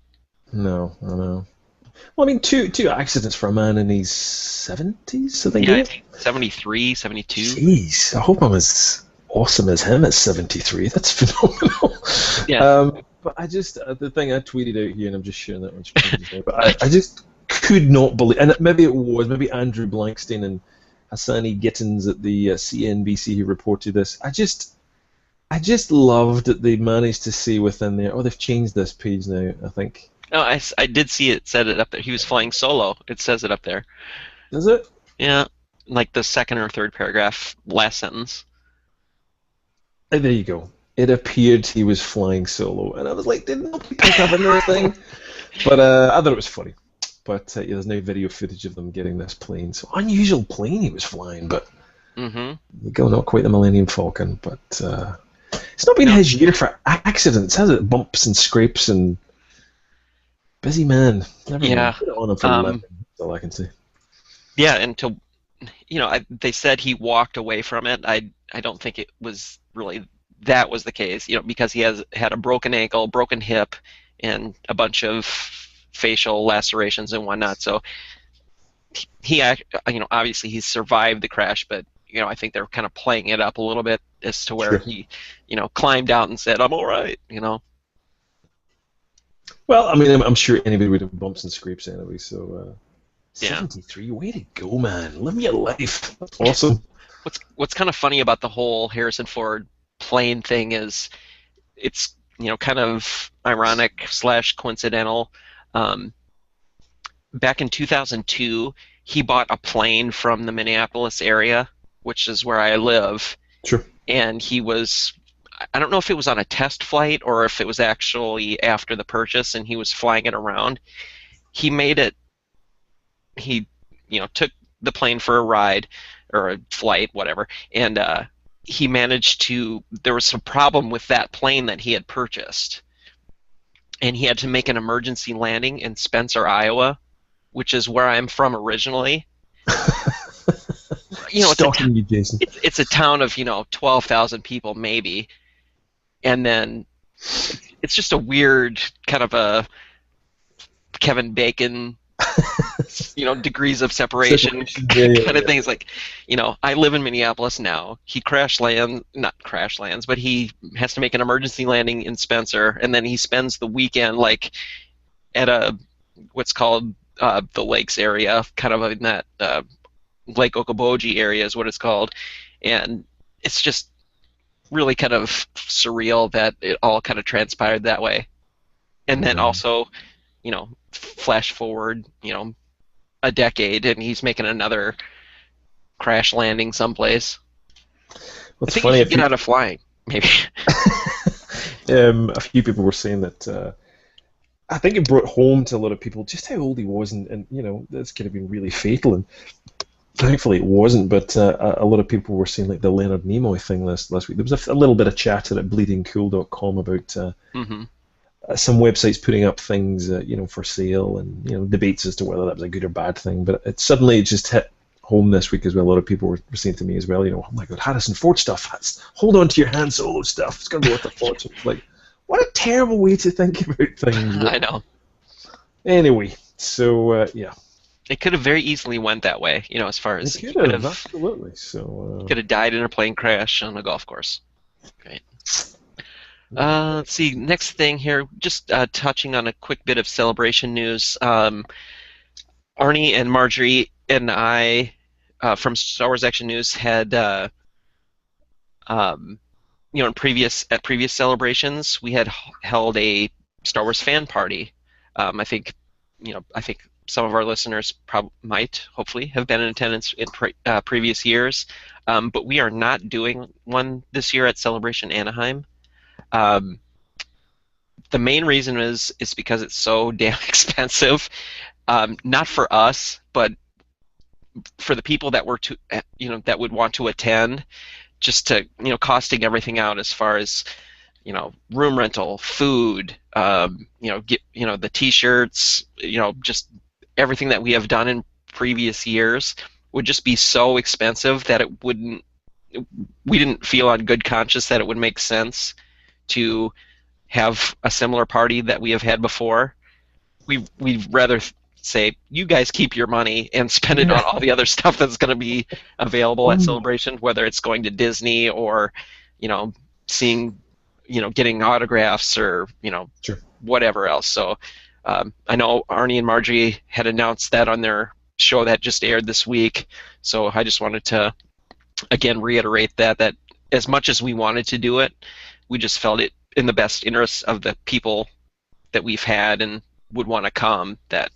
no, I know. Well, I mean, two accidents for a man in his 70s, I think. yeah, Yeah. I think 73, 72. Jeez, I hope I'm as awesome as him at 73. That's phenomenal. Yeah. But I just, the thing I tweeted out here, and I'm just sharing that on screen just now, but I just could not believe, and maybe Andrew Blankstein and Hassani Gittins at the CNBC who reported this. I just loved that they managed to say within there, oh, they've changed this page now, I think. No, I did see it, said it up there. He was flying solo. It says it up there. Does it? Yeah, like the second or third paragraph, last sentence. There you go. It appeared he was flying solo, and I was like, did nobody pick up another thing? But I thought it was funny. But yeah, there's no video footage of them getting this plane. So unusual plane he was flying, but you go, not quite the Millennium Falcon, but it's not been his year for accidents, has it? Bumps and scrapes and busy man. Never Yeah. put it on him for a living. That's all I can say. Yeah, and they said he walked away from it. I don't think it was really that was the case, because he had a broken ankle, broken hip, and a bunch of facial lacerations and whatnot. So he obviously he survived the crash, but I think they're kind of playing it up a little bit as to where he, climbed out and said, "I'm all right," Well, I mean, I'm sure anybody would have bumps and scrapes anyway. So, Yeah. 73, way to go, man! Live your life. That's awesome. What's kind of funny about the whole Harrison Ford plane thing is it's kind of ironic / coincidental. Back in 2002, he bought a plane from the Minneapolis area, which is where I live. Sure. And I don't know if it was on a test flight or if it was actually after the purchase, and he was flying it around. He took the plane for a ride or a flight, whatever, and he managed to. There was some problem with that plane that he had purchased, and he had to make an emergency landing in Spencer, Iowa, which is where I'm from originally. Stalking you, Jason. It's a town of 12,000 people maybe, and then it's just a weird kind of a Kevin Bacon, degrees of separation kind of thing. It's like, I live in Minneapolis now. He not crash lands, but he has to make an emergency landing in Spencer, and then he spends the weekend like at what's called the lakes area, kind of in that Lake Okoboji area is what it's called, and it's just really kind of surreal that it all kind of transpired that way. And then also, flash forward, a decade, and he's making another crash landing someplace. What's I think funny, he should get out of flying, maybe. A few people were saying that I think it brought home to a lot of people just how old he was, and this could have been really fatal, and thankfully it wasn't, but a lot of people were saying like the Leonard Nimoy thing last week. There was a little bit of chatter at bleedingcool.com about some websites putting up things for sale, and debates as to whether that was a good or bad thing, but it suddenly just hit home this week as well. A lot of people were saying to me as well, oh my god, Harrison Ford stuff, hold on to your Han Solo stuff, it's going to be worth a fortune. Like, what a terrible way to think about things. But I know. Anyway, so yeah. It could have very easily went that way, as far as it could have, absolutely. So could have died in a plane crash on a golf course. Great. Let's see. Next thing here, just touching on a quick bit of celebration news. Arnie and Marjorie and I from Star Wars Action News had, in previous celebrations, we had held a Star Wars fan party. I think some of our listeners might, hopefully, have been in attendance in previous years, but we are not doing one this year at Celebration Anaheim. The main reason is because it's so damn expensive. Not for us, but for the people that were that would want to attend. just to costing everything out as far as room rental, food, get the T-shirts, just everything that we have done in previous years would just be so expensive that it wouldn't. We didn't feel on good conscience that it would make sense to have a similar party that we have had before. We'd rather say, you guys keep your money and spend it on all the other stuff that's going to be available at Celebration, whether it's going to Disney or, seeing, getting autographs or, Sure. whatever else. So I know Arnie and Marjorie had announced that on their show that just aired this week. So I just wanted to, again, reiterate that as much as we wanted to do it, we just felt it in the best interest of the people that we've had and would want to come, that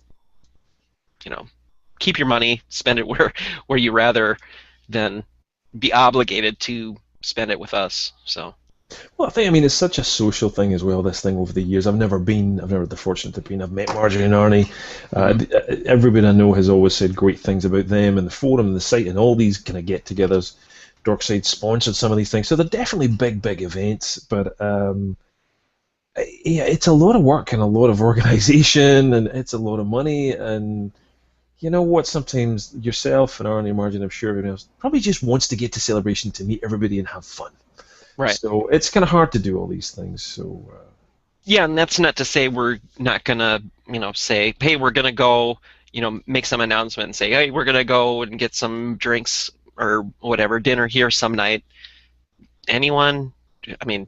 keep your money, spend it where you rather than be obligated to spend it with us. So. Well, I mean, it's such a social thing as well, this thing over the years. I've never had the fortune to be. I've met Marjorie and Arnie. Everybody I know has always said great things about them and the forum and the site and all these kind of get-togethers. Dorkside sponsored some of these things, so they're definitely big events, but yeah, it's a lot of work and a lot of organization, and it's a lot of money, and you know what, sometimes yourself and Arnie and Marjorie, I'm sure everyone else, probably just wants to get to Celebration to meet everybody and have fun. Right. So it's kind of hard to do all these things. So yeah, and that's not to say we're not gonna, say, hey, we're gonna go, make some announcement and say, hey, we're gonna go and get some drinks or whatever, dinner here some night. Anyone, I mean,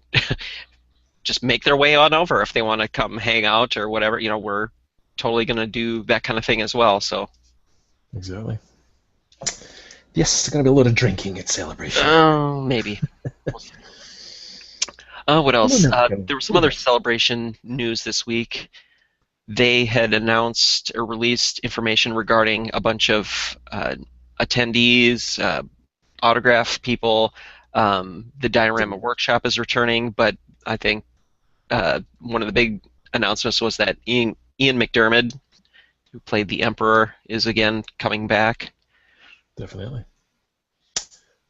just make their way on over if they want to come hang out or whatever. We're totally gonna do that kind of thing as well. So. Exactly. Yes, there's gonna be a lot of drinking at Celebration. Oh, maybe. What else? There was some other Celebration news this week. They had announced or released information regarding a bunch of attendees, autograph people. The Diorama Workshop is returning, but I think one of the big announcements was that Ian McDiarmid, who played the Emperor, is again coming back. Definitely.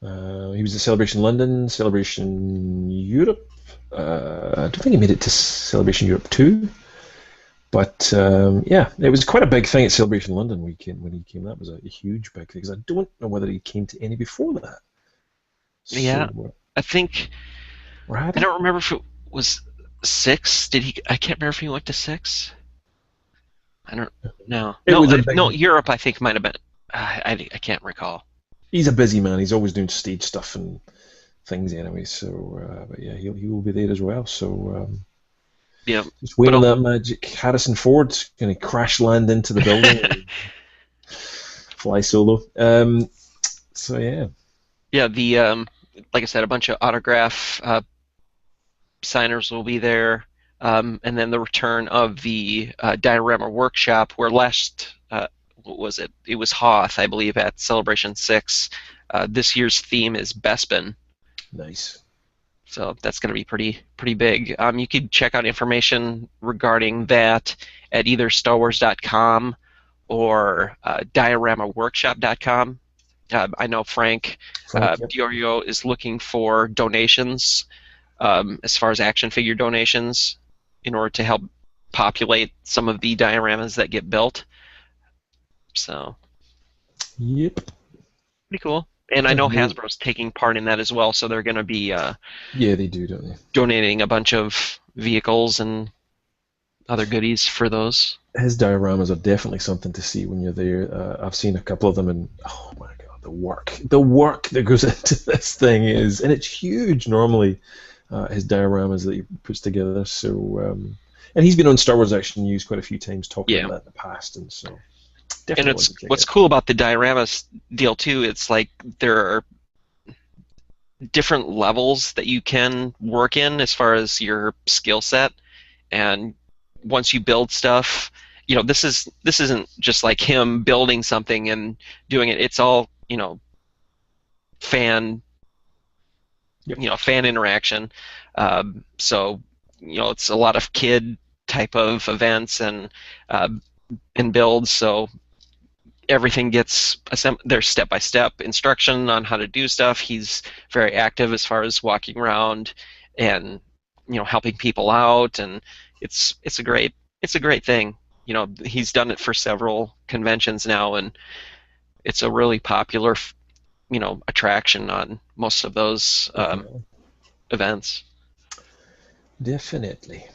He was at Celebration London, Celebration Europe. I don't think he made it to Celebration Europe 2. But yeah, it was quite a big thing at Celebration London weekend when he came. That was a huge big thing, because I don't know whether he came to any before that. Yeah, I think. I don't remember if it was 6. Did he? I can't remember if he went to 6. I don't know. No, Europe I think might have been. I can't recall. He's a busy man. He's always doing stage stuff and things anyway. So, but yeah, he will be there as well. So. Yeah. Just waiting on that magic. Harrison Ford's going to crash land into the building and fly solo. So yeah. Yeah, the like I said, a bunch of autograph signers will be there, and then the return of the Diorama Workshop, where last what was it? It was Hoth, I believe, at Celebration 6. This year's theme is Bespin. Nice. So that's going to be pretty big. You could check out information regarding that at either StarWars.com or DioramaWorkshop.com. I know Frank Yep. Diorio is looking for donations as far as action figure donations in order to help populate some of the dioramas that get built. So. Yep. Pretty cool. And I know Hasbro's taking part in that as well, so they're going to be yeah, they do, don't they? Donating a bunch of vehicles and other goodies for those. His dioramas are definitely something to see when you're there. I've seen a couple of them, and oh my god, the work that goes into this thing is, and it's huge normally. His dioramas that he puts together. So, and he's been on Star Wars Action News quite a few times talking about that in the past, and so. And what's cool about the dioramas deal too, it's like there are different levels that you can work in as far as your skill set, and once you build stuff, this isn't just like him building something and doing it. It's all fan interaction. So it's a lot of kid type of events and builds. So everything gets there's step-by-step instruction on how to do stuff. He's very active as far as walking around and helping people out, and it's a great thing. He's done it for several conventions now, and it's a really popular attraction on most of those events. Definitely.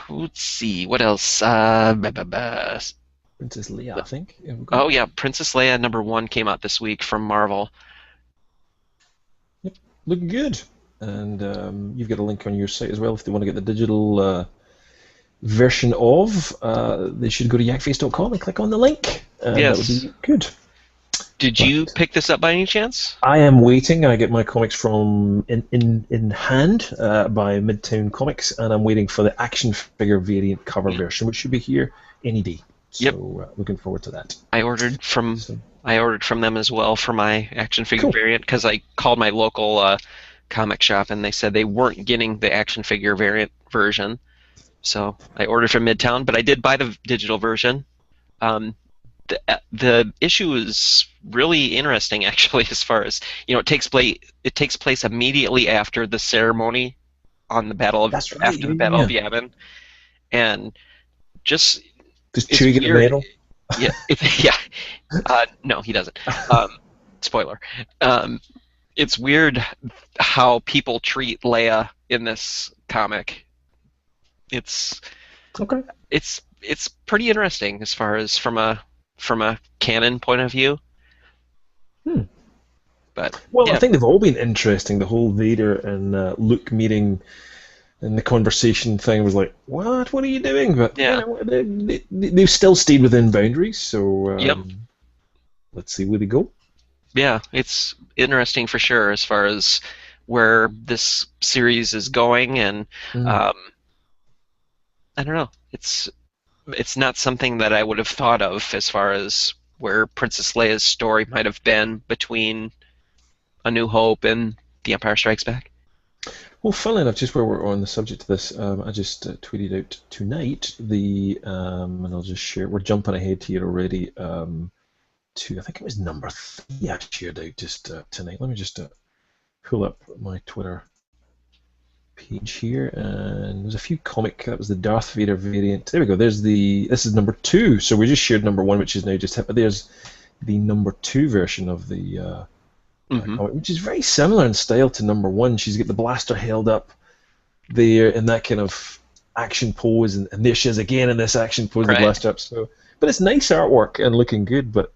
Let's see what else. Princess Leia, I think. Oh yeah, Princess Leia #1 came out this week from Marvel. Yep, looking good. And you've got a link on your site as well if they want to get the digital version of. They should go to Yakface.com and click on the link. Yes. That would be good. Did you pick this up by any chance? I am waiting. I get my comics from in hand by Midtown Comics, and I'm waiting for the action figure variant cover version, which should be here any day. So looking forward to that. I ordered from them as well for my action figure variant because I called my local comic shop and they said they weren't getting the action figure variant version. So I ordered from Midtown, but I did buy the digital version. The issue is really interesting, actually, as far as it takes place immediately after the ceremony on the battle of after the Battle of Yavin, and just does Chewie get a medal? Yeah, no, he doesn't. Spoiler. It's weird how people treat Leia in this comic. It's okay. It's pretty interesting as far as from a canon point of view. But I think they've all been interesting. The whole Vader and Luke meeting and the conversation thing was like, what are you doing? But they've still stayed within boundaries. So let's see where they go. Yeah, it's interesting for sure as far as where this series is going, and I don't know. It's not something that I would have thought of as far as where Princess Leia's story might have been between A New Hope and The Empire Strikes Back. Well, funnily enough, just where we're on the subject of this, I just tweeted out tonight and I'll just share. We're jumping ahead here already to I think it was #3 I shared out just tonight. Let me just pull up my Twitter page here, and there's a few comic. That was the Darth Vader variant. There we go. This is #2. So we just shared #1, which is now just hit. But there's the #2 version of the comic, which is very similar in style to #1. She's got the blaster held up there in that kind of action pose, and there she is again in this action pose, the blaster up. So, but it's nice artwork and looking good. But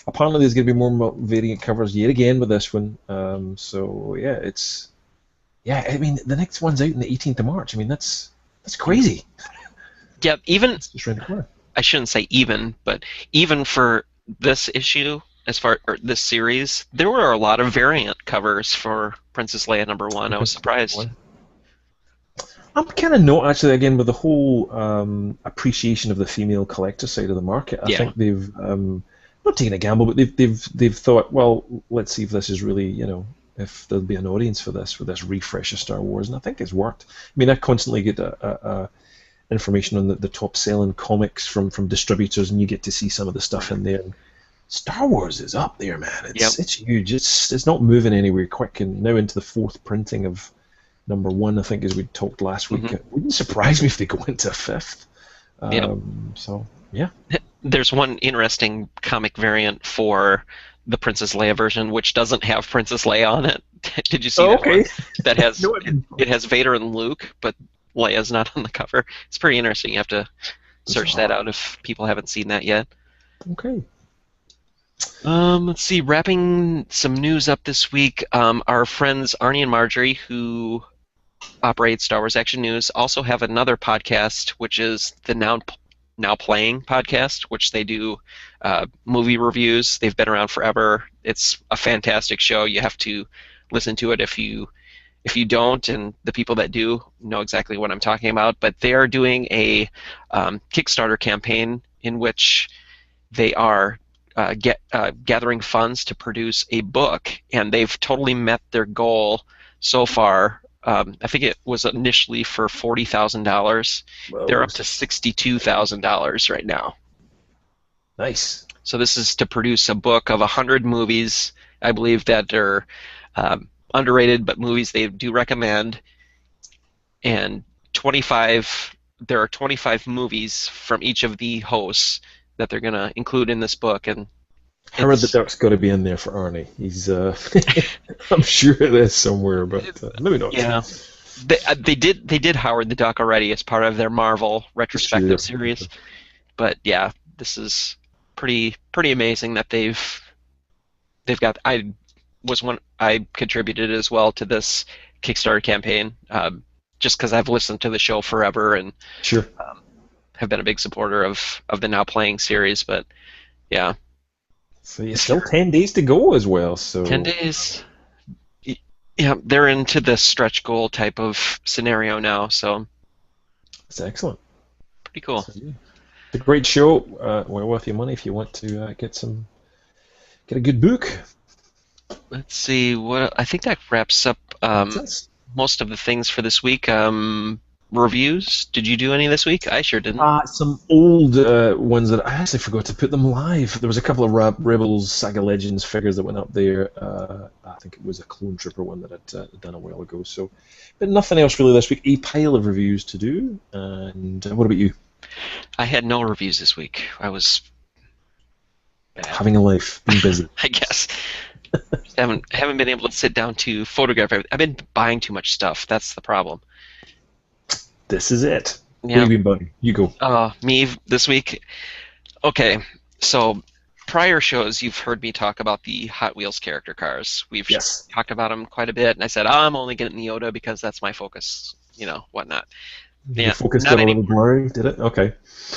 apparently there's going to be more variant covers yet again with this one. So yeah, it's. Yeah, I mean, the next one's out on the 18th of March. I mean, that's crazy. Yeah, even it's just around the corner. I shouldn't say even, but even for this issue, this series, there were a lot of variant covers for Princess Leia #1. I was surprised. I'm kind of not actually again with the whole appreciation of the female collector side of the market. I think they've not taken a gamble, but they've thought, well, let's see if this is really if there'll be an audience for this refresh of Star Wars, and I think it's worked. I mean, I constantly get information on the top selling comics from distributors, and you get to see some of the stuff in there. And Star Wars is up there, man. It's huge. It's not moving anywhere quick, and now into the 4th printing of #1, I think, as we talked last week. It wouldn't surprise me if they go into a 5th. So yeah. There's one interesting comic variant for the Princess Leia version, which doesn't have Princess Leia on it. Did you see that one? That has it has Vader and Luke, but Leia's not on the cover. It's pretty interesting. You have to search that out if people haven't seen that yet. Okay. Let's see. Wrapping some news up this week. Our friends Arnie and Marjorie, who operate Star Wars Action News, also have another podcast, which is the Now Playing podcast, which they do movie reviews. They've been around forever. It's a fantastic show. You have to listen to it if you don't, and the people that do know exactly what I'm talking about. But they are doing a Kickstarter campaign in which they are gathering funds to produce a book, and they've totally met their goal so far. I think it was initially for $40,000. They're up to $62,000 right now. Nice. So this is to produce a book of 100 movies, I believe, that are underrated, but movies they do recommend. And 25, there are 25 movies from each of the hosts that they're going to include in this book. And Howard the Duck's got to be in there for Arnie. He's, I'm sure it is somewhere, but maybe not. Yeah. They did Howard the Duck already as part of their Marvel retrospective series, but yeah, this is pretty amazing that they've got. I contributed as well to this Kickstarter campaign, just because I've listened to the show forever and have been a big supporter of the Now Playing series. But yeah, so you still 10 days to go as well. So 10 days. Yeah, they're into the stretch goal type of scenario now, so that's excellent. Pretty cool. So, yeah. It's a great show. Well worth your money if you want to get a good book. Let's see what I think that wraps up most of the things for this week. Reviews. Did you do any this week? I sure didn't. Some old ones that I actually forgot to put them live. There was a couple of Rebels Saga Legends figures that went up there. I think it was a Clone Trooper one that I'd done a while ago. So, but nothing else really this week. A pile of reviews to do. And what about you? I had no reviews this week. I was having a life, being busy. I guess. haven't been able to sit down to photograph everything. I've been buying too much stuff. That's the problem. This is it. Yeah. What have you been buying? You go. Me this week. Okay, so prior shows you've heard me talk about the Hot Wheels character cars. We've talked about them quite a bit, and I said I'm only getting the Yoda because that's my focus. Whatnot. Yeah, focus got a little blurry, did it? Okay.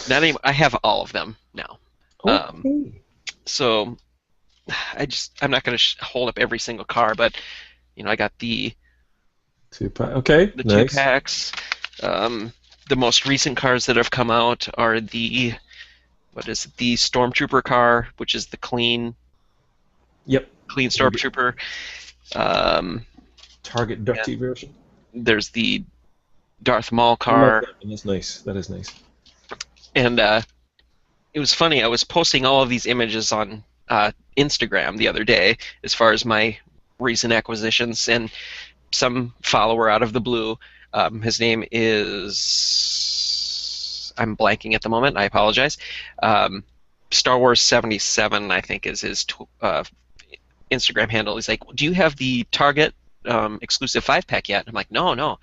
Not anymore. I have all of them now. Okay. So I'm not going to hold up every single car, but I got the 2-pack. Okay. The nice. 2-packs. The most recent cars that have come out are the Stormtrooper car, which is the clean. Yep. Clean Stormtrooper. Target dirty version. There's the Darth Maul car. That's nice. That is nice. And it was funny. I was posting all of these images on Instagram the other day as far as my recent acquisitions, and some follower out of the blue, his name is, I'm blanking at the moment, I apologize, Star Wars 77 I think is his Instagram handle. He's like, do you have the Target exclusive 5-pack yet? And I'm like, no.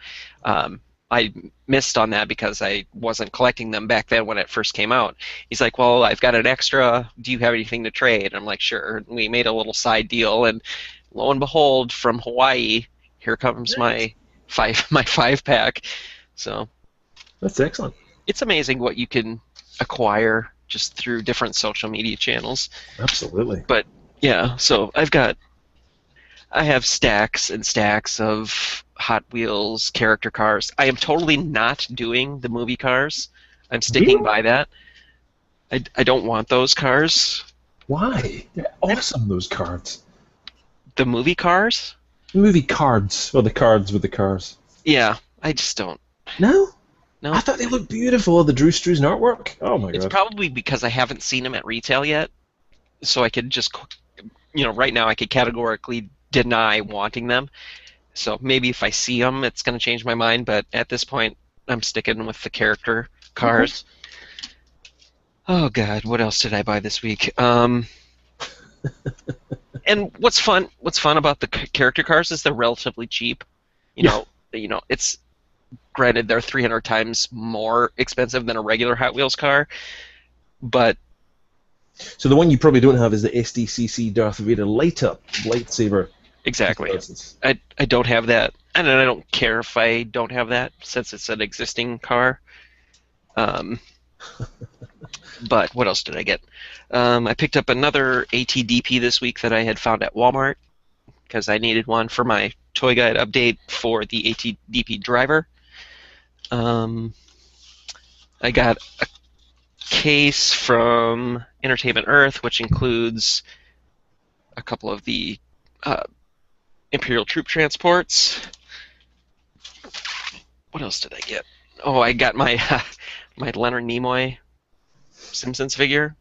I missed on that because I wasn't collecting them back then when it first came out. He's like, well, I've got an extra. Do you have anything to trade? And I'm like, sure. And we made a little side deal, and lo and behold, from Hawaii, here comes my 5-pack. So that's excellent. It's amazing what you can acquire just through different social media channels. Absolutely. But yeah, so I have stacks and stacks of Hot Wheels character cars. I am totally not doing the movie cars. I'm sticking by that. I don't want those cars. Why? They're awesome, those cards. The movie cars? Movie cards. Or the cards with the cars. Yeah, I just don't. No? No. I thought they looked beautiful, the Drew Struzan artwork. Oh my god. It's probably because I haven't seen them at retail yet. So I could just, right now I could categorically deny wanting them. So maybe if I see them, it's going to change my mind. But at this point, I'm sticking with the character cars. Oh God, what else did I buy this week? And what's fun about the character cars is they're relatively cheap. It's granted they're 300 times more expensive than a regular Hot Wheels car, but. So the one you probably don't have is the SDCC Darth Vader lightsaber. Exactly. I don't have that, and I don't care if I don't have that since it's an existing car. But what else did I get? I picked up another ATDP this week that I had found at Walmart because I needed one for my toy guide update for the ATDP driver. I got a case from Entertainment Earth, which includes a couple of the Imperial troop transports. What else did I get? Oh, I got my my Leonard Nimoy Simpsons figure,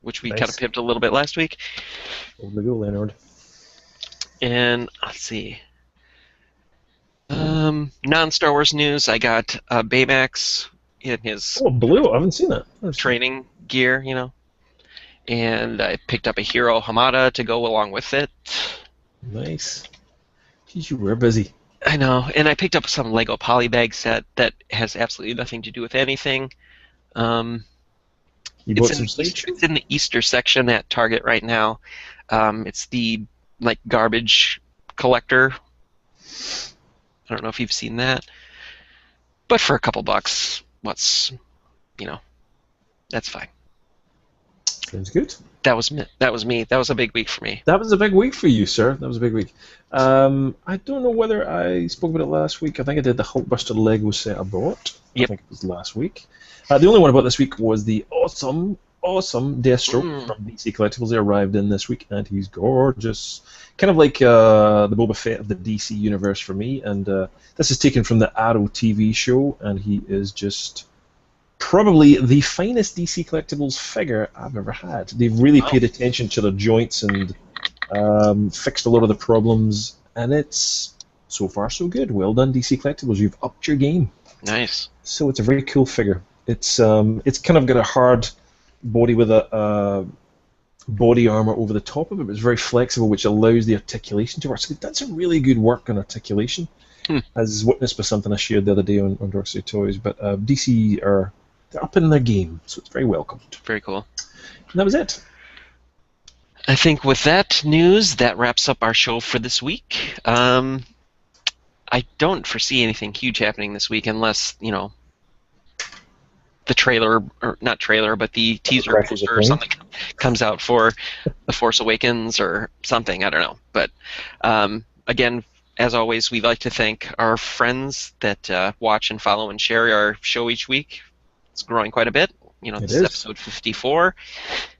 which we Nice. kind of pimped a little bit last week. Over the go, Leonard. And let's see. Non-Star Wars news. I got Baymax in his Blue. I haven't seen that. training gear, and I picked up a Hero Hamada to go along with it. Nice. Geez, you were busy. I know, and I picked up some Lego polybag set that has absolutely nothing to do with anything. You bought some Sideshow? It's in the Easter section at Target right now. It's the garbage collector. I don't know if you've seen that, but for a couple bucks, that's fine. Sounds good. That was me. That was a big week for me. That was a big week for you, sir. That was a big week. I don't know whether I spoke about it last week. I think I did the Hulkbuster Lego set I bought. Yep. I think it was last week. The only one I bought this week was the awesome Deathstroke from DC Collectibles. They arrived in this week, and he's gorgeous. Kind of like the Boba Fett of the DC universe for me. And this is taken from the Arrow TV show, and he is just probably the finest DC Collectibles figure I've ever had. They've really paid attention to the joints and fixed a lot of the problems, and it's so far so good. Well done, DC Collectibles. You've upped your game. Nice. So it's a very cool figure. It's kind of got a hard body with a body armor over the top of it, but it's very flexible, which allows the articulation to work. So that's a really good work on articulation, as witnessed by something I shared the other day on Dark Side Toys. But DC they're up in their game, so it's very welcomed. Very cool. And that was it. I think with that news, that wraps up our show for this week. I don't foresee anything huge happening this week unless, the trailer, or not trailer, but the teaser poster or something comes out for The Force Awakens or something. I don't know. But again, as always, we'd like to thank our friends that watch and follow and share our show each week. It's growing quite a bit. This is episode 54.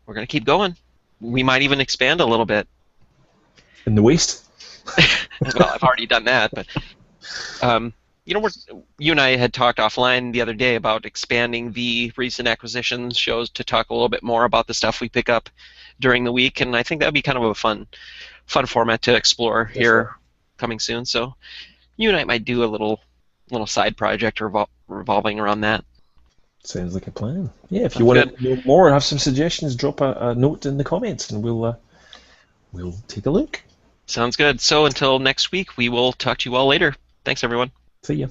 We're going to keep going. We might even expand a little bit. In the West? Well, I've already done that, but you and I had talked offline the other day about expanding the recent acquisitions shows to talk a little bit more about the stuff we pick up during the week, and I think that would be kind of a fun format to explore here coming soon. So you and I might do a little side project revolving around that. Sounds like a plan. Yeah, if you want to know more or have some suggestions, drop a note in the comments, and we'll take a look. Sounds good. So until next week, we will talk to you all later. Thanks, everyone. See ya.